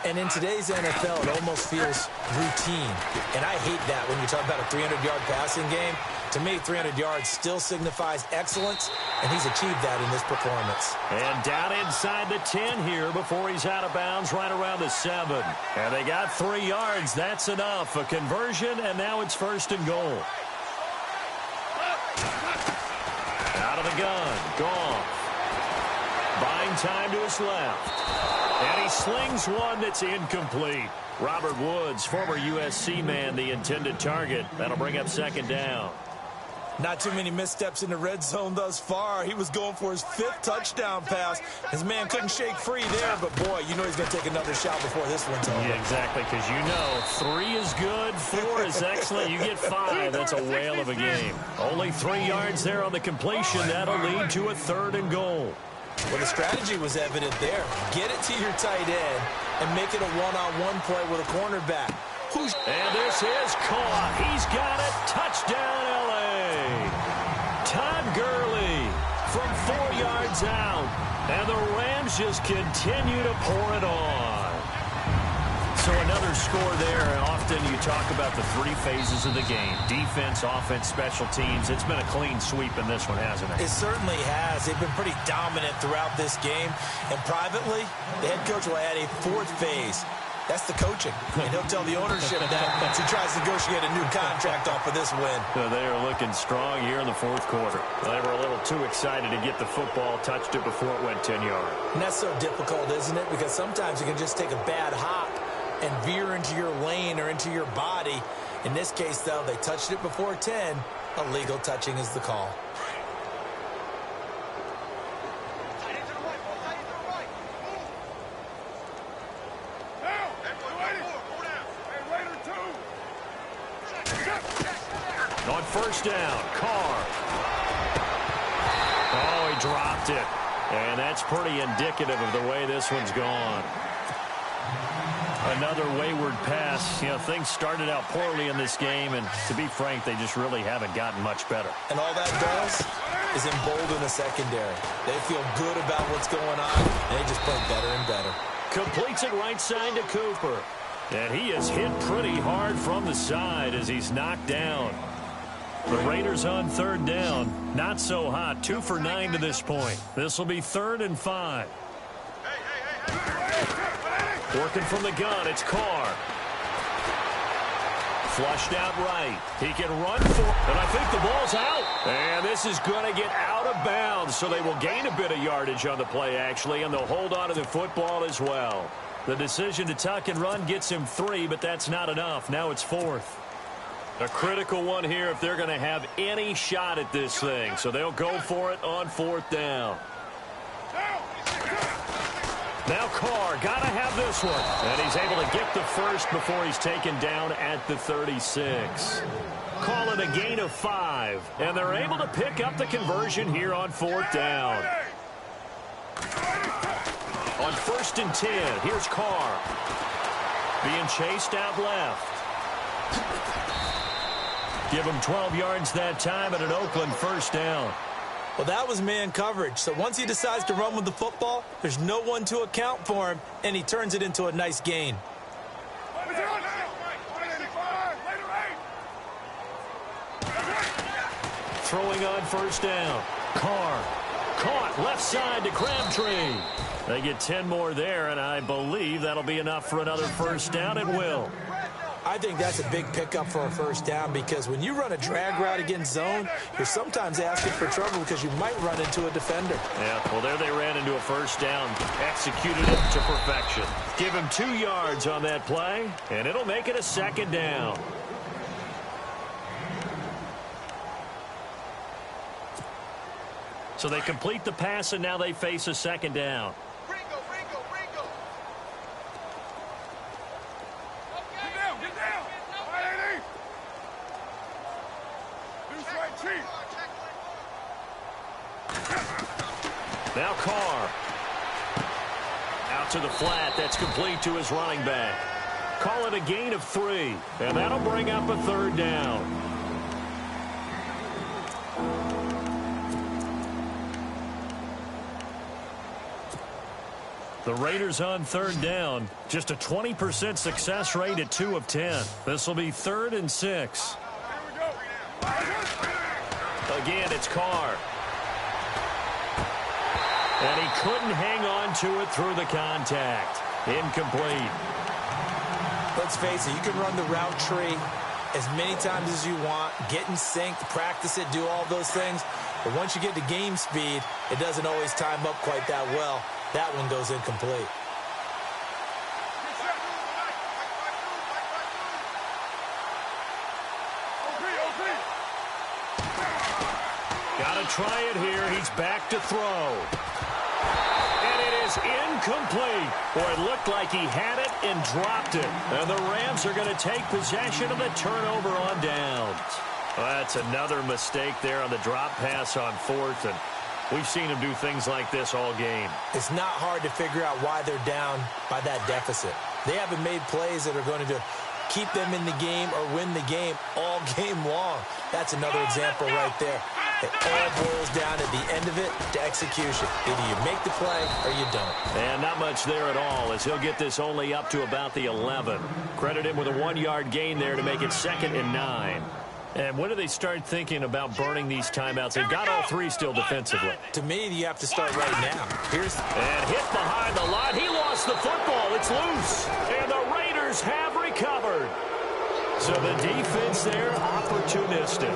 And in today's NFL, it almost feels routine. And I hate that when you talk about a 300-yard passing game. To me, 300 yards still signifies excellence, and he's achieved that in this performance. And down inside the 10 here before he's out of bounds right around the 7. And they got 3 yards. That's enough. A conversion, and now it's 1st and goal. Out of the gun. Goff. Buying time to his left. And he slings one that's incomplete. Robert Woods, former USC man, the intended target. That'll bring up 2nd down. Not too many missteps in the red zone thus far. He was going for his 5th touchdown pass. His man couldn't shake free there, but boy, you know he's going to take another shot before this one's over. Yeah, exactly, because you know 3 is good, 4 is excellent. You get 5, that's a whale of a game. Only 3 yards there on the completion. That'll lead to a 3rd and goal. Well, the strategy was evident there. Get it to your tight end and make it a one-on-one play with a cornerback. And this is caught. He's got it. Touchdown, L.A. Todd Gurley from 4 yards out. And the Rams just continue to pour it on. So another score there. Often you talk about the 3 phases of the game. Defense, offense, special teams. It's been a clean sweep in this one, hasn't it? It certainly has. They've been pretty dominant throughout this game. And privately, the head coach will add a 4th phase. That's the coaching. And he'll tell the ownership that as he tries to negotiate a new contract off of this win. So they are looking strong here in the 4th quarter. They were a little too excited to get the football, touched it before it went 10 yards. And that's so difficult, isn't it? Because sometimes you can just take a bad hop and veer into your lane or into your body. In this case, though, they touched it before 10. Illegal touching is the call. On 1st down, Carr. Oh, he dropped it. And that's pretty indicative of the way this one's gone. Another wayward pass. You know, things started out poorly in this game, and to be frank, they just really haven't gotten much better. And all that does is embolden the secondary. They feel good about what's going on, and they just play better and better. Completes it right side to Cooper. And he is hit pretty hard from the side as he's knocked down. The Raiders on 3rd down. Not so hot. 2 for 9 to this point. This will be 3rd and 5. Working from the gun, it's Carr. Flushed out right. He can run for it, and I think the ball's out. And this is going to get out of bounds, so they will gain a bit of yardage on the play, actually, and they'll hold on to the football as well. The decision to tuck and run gets him 3, but that's not enough. Now it's 4th. A critical one here if they're going to have any shot at this thing, so they'll go for it on 4th down. Now Carr, got to have this one. And he's able to get the 1st before he's taken down at the 36. Call it a gain of 5. And they're able to pick up the conversion here on 4th down. On 1st and 10, here's Carr. Being chased out left. Give him 12 yards that time at an Oakland 1st down. Well, that was man coverage. So once he decides to run with the football, there's no one to account for him, and he turns it into a nice gain. Throwing on 1st down. Carr caught left side to Crabtree. They get 10 more there, and I believe that'll be enough for another 1st down. It will. I think that's a big pickup for a 1st down because when you run a drag route against zone, you're sometimes asking for trouble because you might run into a defender. Yeah, well, there they ran into a 1st down, executed it to perfection. Give him 2 yards on that play, and it'll make it a 2nd down. So they complete the pass, and now they face a 2nd down. Now Carr. Out to the flat. That's complete to his running back. Call it a gain of 3. And that'll bring up a 3rd down. The Raiders on 3rd down. Just a 20% success rate at 2 of 10. This will be 3rd and 6. Again, it's Carr. And he couldn't hang on to it through the contact. Incomplete. Let's face it, you can run the route tree as many times as you want, get in sync, practice it, do all those things. But once you get to game speed, it doesn't always time up quite that well. That one goes incomplete. Got to try it here. He's back to throw. And it is incomplete. Boy, it looked like he had it and dropped it. And the Rams are going to take possession of the turnover on downs. Well, that's another mistake there on the drop pass on fourth. And we've seen him do things like this all game. It's not hard to figure out why they're down by that deficit. They haven't made plays that are going to keep them in the game or win the game all game long. That's another example right there. It all boils down at the end of it to execution. Either you make the play or you don't. And not much there at all as he'll get this only up to about the 11. Credit him with a 1-yard gain there to make it 2nd and 9. And when do they start thinking about burning these timeouts? They've got all 3 still defensively. To me, you have to start right now. And hit behind the line. He lost the football. It's loose. And the Raiders have recovered. So the defense there, opportunistic.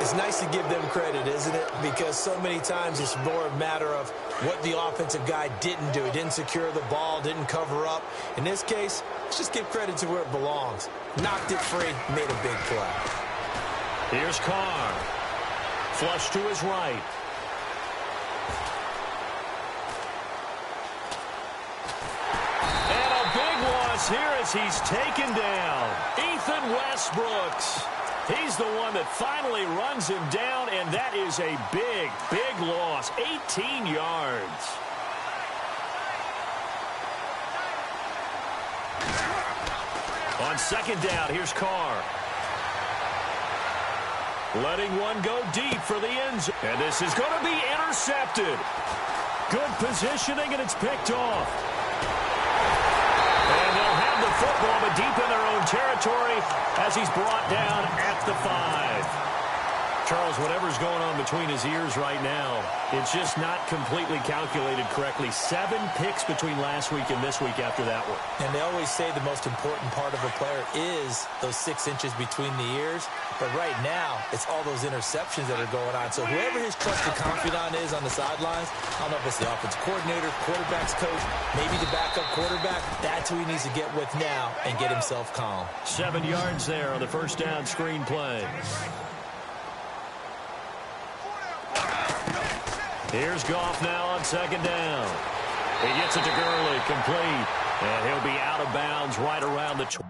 It's nice to give them credit, isn't it? Because so many times it's more a matter of what the offensive guy didn't do. He didn't secure the ball, didn't cover up. In this case, let's just give credit to where it belongs. Knocked it free, made a big play. Here's Carr. Flush to his right. And a big loss here as he's taken down. Ethan Westbrooks. He's the one that finally runs him down, and that is a big, big loss. 18 yards. On 2nd down, here's Carr. Letting one go deep for the end zone. And this is going to be intercepted. Good positioning, and it's picked off. And they'll have the football, but deep in their own territory as he's brought down at the 5. Charles, whatever's going on between his ears right now, it's just not completely calculated correctly. 7 picks between last week and this week after that one. And they always say the most important part of a player is those 6 inches between the ears. But right now, it's all those interceptions that are going on. So whoever his trusted confidant is on the sidelines, I don't know if it's the offensive coordinator, quarterback's coach, maybe the backup quarterback, that's who he needs to get with now and get himself calm. 7 yards there on the first down screen play. Here's Goff now on 2nd down. He gets it to Gurley, complete. And he'll be out of bounds right around the 20.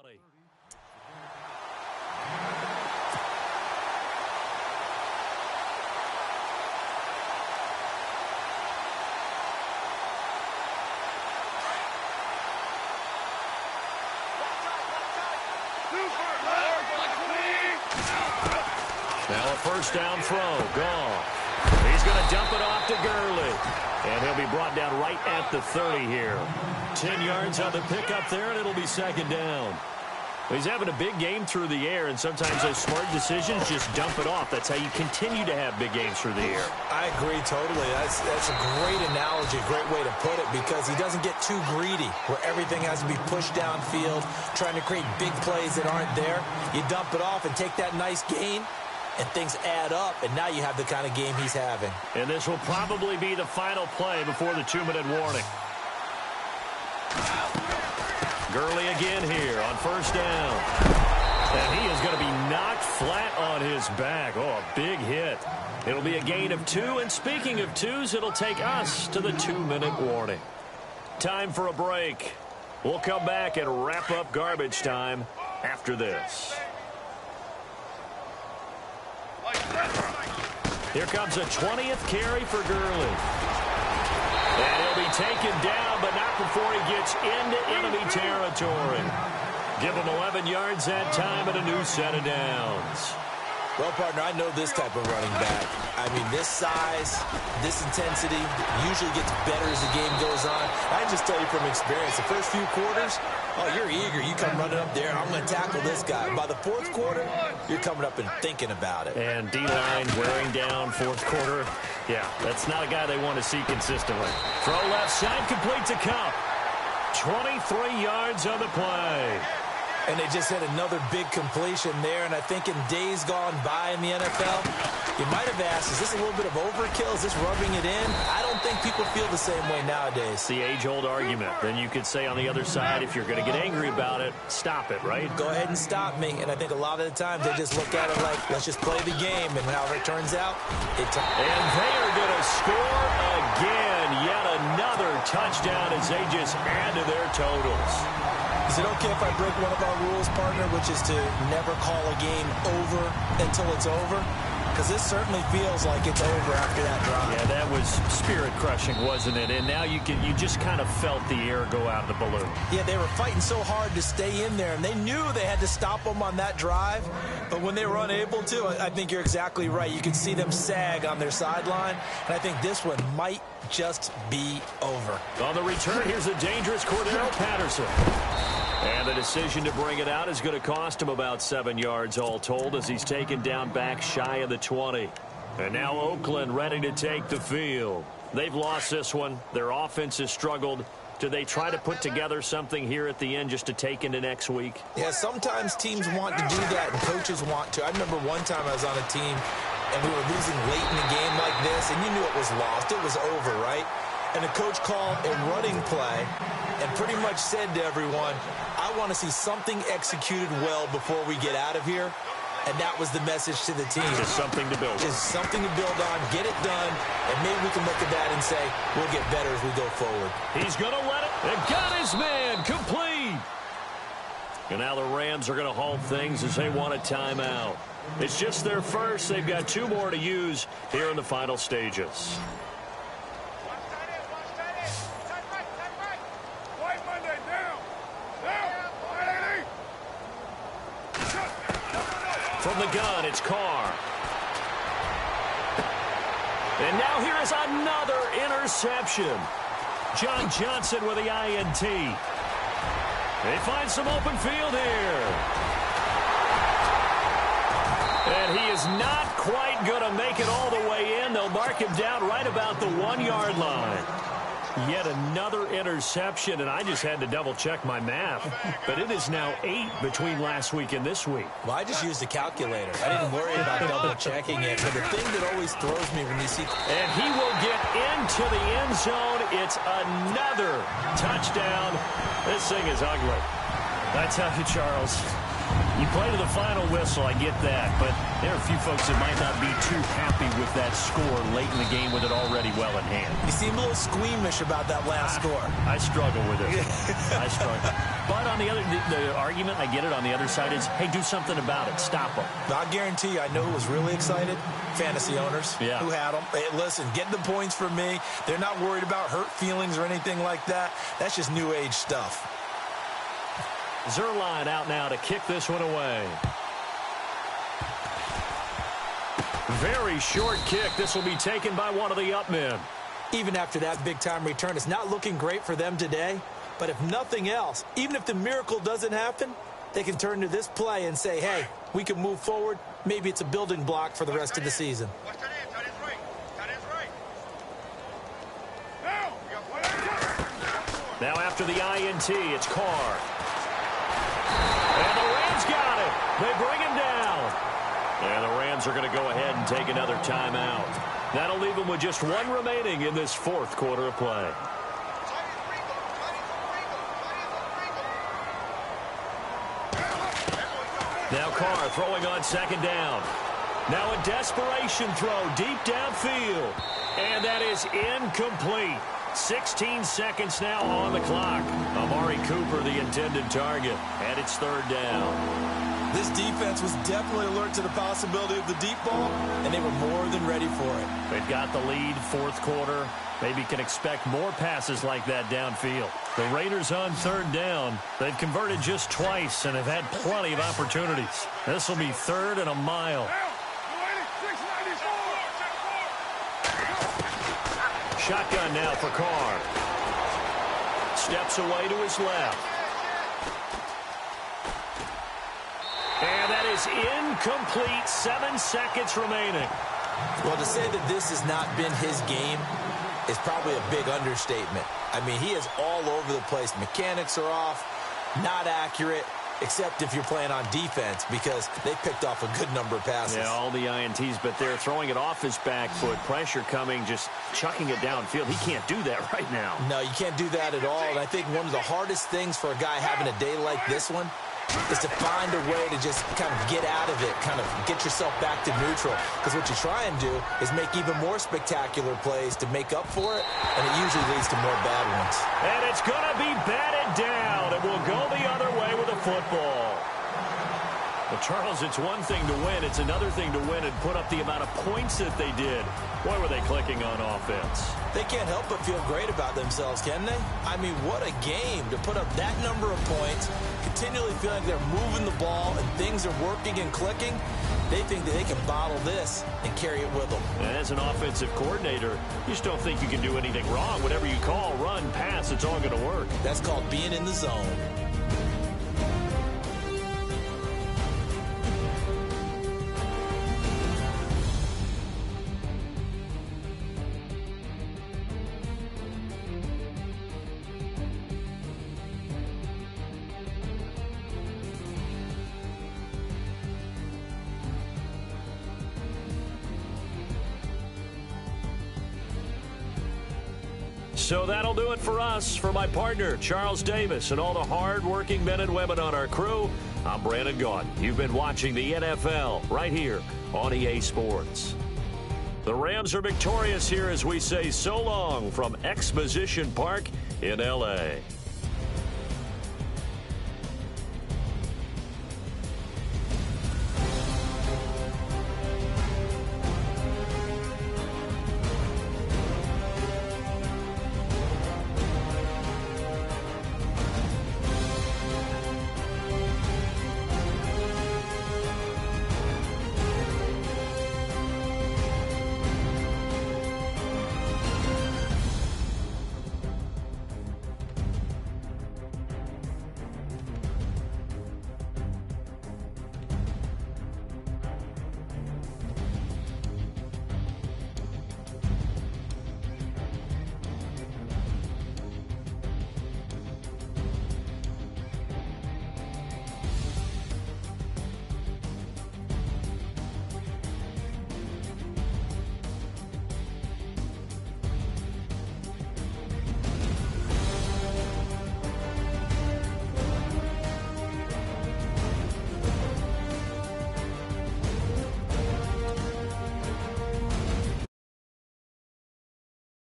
20. Now a first down throw. Gone. He's going to dump it off to Gurley. And he'll be brought down right at the 30 here. 10 yards on the pickup there, and it'll be second down. He's having a big game through the air, and sometimes those smart decisions just dump it off. That's how you continue to have big games through the air. I agree totally. That's a great analogy, great way to put it, because he doesn't get too greedy where everything has to be pushed downfield, trying to create big plays that aren't there. You dump it off and take that nice gain, and things add up, and now you have the kind of game he's having. And this will probably be the final play before the 2-minute warning. Gurley again here on first down. And he is going to be knocked flat on his back. Oh, a big hit. It'll be a gain of 2, and speaking of 2s, it'll take us to the 2-minute warning. Time for a break. We'll come back and wrap up garbage time after this. Here comes a 20th carry for Gurley. And he'll be taken down, but not before he gets into enemy territory. Give him 11 yards that time and a new set of downs. Well, partner, I know this type of running back. I mean, this size, this intensity usually gets better as the game goes on. I just tell you from experience, the first few quarters, oh, you're eager. You come running up there, I'm going to tackle this guy. By the fourth quarter, you're coming up and thinking about it. And D-line wearing down fourth quarter. Yeah, that's not a guy they want to see consistently. Throw left side, complete to Cup. 23 yards on the play. And they just had another big completion there, and I think in days gone by in the NFL, you might have asked, is this a little bit of overkill? Is this rubbing it in? I don't think people feel the same way nowadays. The age-old argument. Then you could say on the other side, if you're going to get angry about it, stop it, right? Go ahead and stop me. And I think a lot of the times they just look at it like, let's just play the game, and however it turns out, it turns. And they are going to score again. Yet another touchdown as they just add to their totals. Is it okay if I break one of our rules, partner, which is to never call a game over until it's over? Because this certainly feels like it's over after that drive. Yeah, that was spirit-crushing, wasn't it? And now you just kind of felt the air go out of the balloon. Yeah, they were fighting so hard to stay in there, and they knew they had to stop them on that drive. But when they were unable to, I think you're exactly right. You could see them sag on their sideline, and I think this one might just be over. On the return, here's a dangerous Cordero Patterson. And the decision to bring it out is going to cost him about 7 yards all told as he's taken down back shy of the 20. And now Oakland ready to take the field. They've lost this one. Their offense has struggled. Do they try to put together something here at the end just to take into next week? Yeah, sometimes teams want to do that and coaches want to. I remember one time I was on a team and we were losing late in the game like this, and you knew it was lost. It was over, right? And the coach called a running play and pretty much said to everyone, I want to see something executed well before we get out of here. And that was the message to the team. Just something to build on. Just something to build on, get it done, and maybe we can look at that and say, we'll get better as we go forward. He's going to let it. And got his man complete. And now the Rams are going to halt things as they want a timeout. It's just their first. They've got 2 more to use here in the final stages. From the gun, it's Carr. And now here is another interception. John Johnson with the INT. They find some open field here. And he is not quite going to make it all the way in. They'll mark him down right about the 1-yard line. Yet another interception, and I just had to double-check my math. But it is now 8 between last week and this week. Well, I just used a calculator. I didn't worry about double-checking it. But the thing that always throws me when you see... And he will get into the end zone. It's another touchdown. This thing is ugly. I tell you, Charles, You play to the final whistle, I get that, but there are a few folks that might not be too happy with that score late in the game with it already well in hand. You seem a little squeamish about that last score. I struggle with it. I struggle. But on the other, the argument, I get it, on the other side is, hey, do something about it. Stop them. I guarantee you, I know who was really excited. Fantasy owners who had them. Hey, listen, get the points for me. They're not worried about hurt feelings or anything like that. That's just new age stuff. Zerline out now to kick this one away. Very short kick. This will be taken by one of the up men. Even after that big-time return, it's not looking great for them today. But if nothing else, even if the miracle doesn't happen, they can turn to this play and say, hey, we can move forward. Maybe it's a building block for the rest of the season. Now after the INT, it's Carr. And the Rams got it. They bring him down. And the Rams are going to go ahead and take another timeout. That'll leave them with just one remaining in this fourth quarter of play. Now Carr throwing on second down. Now a desperation throw deep downfield. And that is incomplete. 16 seconds now on the clock. Amari Cooper, the intended target, and it's third down. This defense was definitely alert to the possibility of the deep ball, and they were more than ready for it. They've got the lead, fourth quarter. Maybe can expect more passes like that downfield. The Raiders on third down. They've converted just twice and have had plenty of opportunities. This will be third and a mile. Shotgun now for Carr. Steps away to his left. And that is incomplete. 7 seconds remaining. Well, to say that this has not been his game is probably a big understatement. I mean, he is all over the place. Mechanics are off, not accurate, except if you're playing on defense, because they picked off a good number of passes. Yeah, all the INTs, but they're throwing it off his back foot. Pressure coming, just chucking it downfield. He can't do that right now. No, you can't do that at all. And I think one of the hardest things for a guy having a day like this one is to find a way to just kind of get out of it, kind of get yourself back to neutral. Because what you try and do is make even more spectacular plays to make up for it, and it usually leads to more bad ones. And it's going to be batted down. It will go the other way with a football. Well, Charles, it's one thing to win. It's another thing to win and put up the amount of points that they did. Boy, were they clicking on offense. They can't help but feel great about themselves, can they? I mean, what a game to put up that number of points, continually feeling they're moving the ball and things are working and clicking. They think that they can bottle this and carry it with them. And as an offensive coordinator, you just don't think you can do anything wrong. Whatever you call, run, pass, it's all going to work. That's called being in the zone. So that'll do it for us. For my partner, Charles Davis, and all the hard-working men and women on our crew, I'm Brandon Gaudin. You've been watching the NFL right here on EA Sports. The Rams are victorious here as we say so long from Exposition Park in L.A.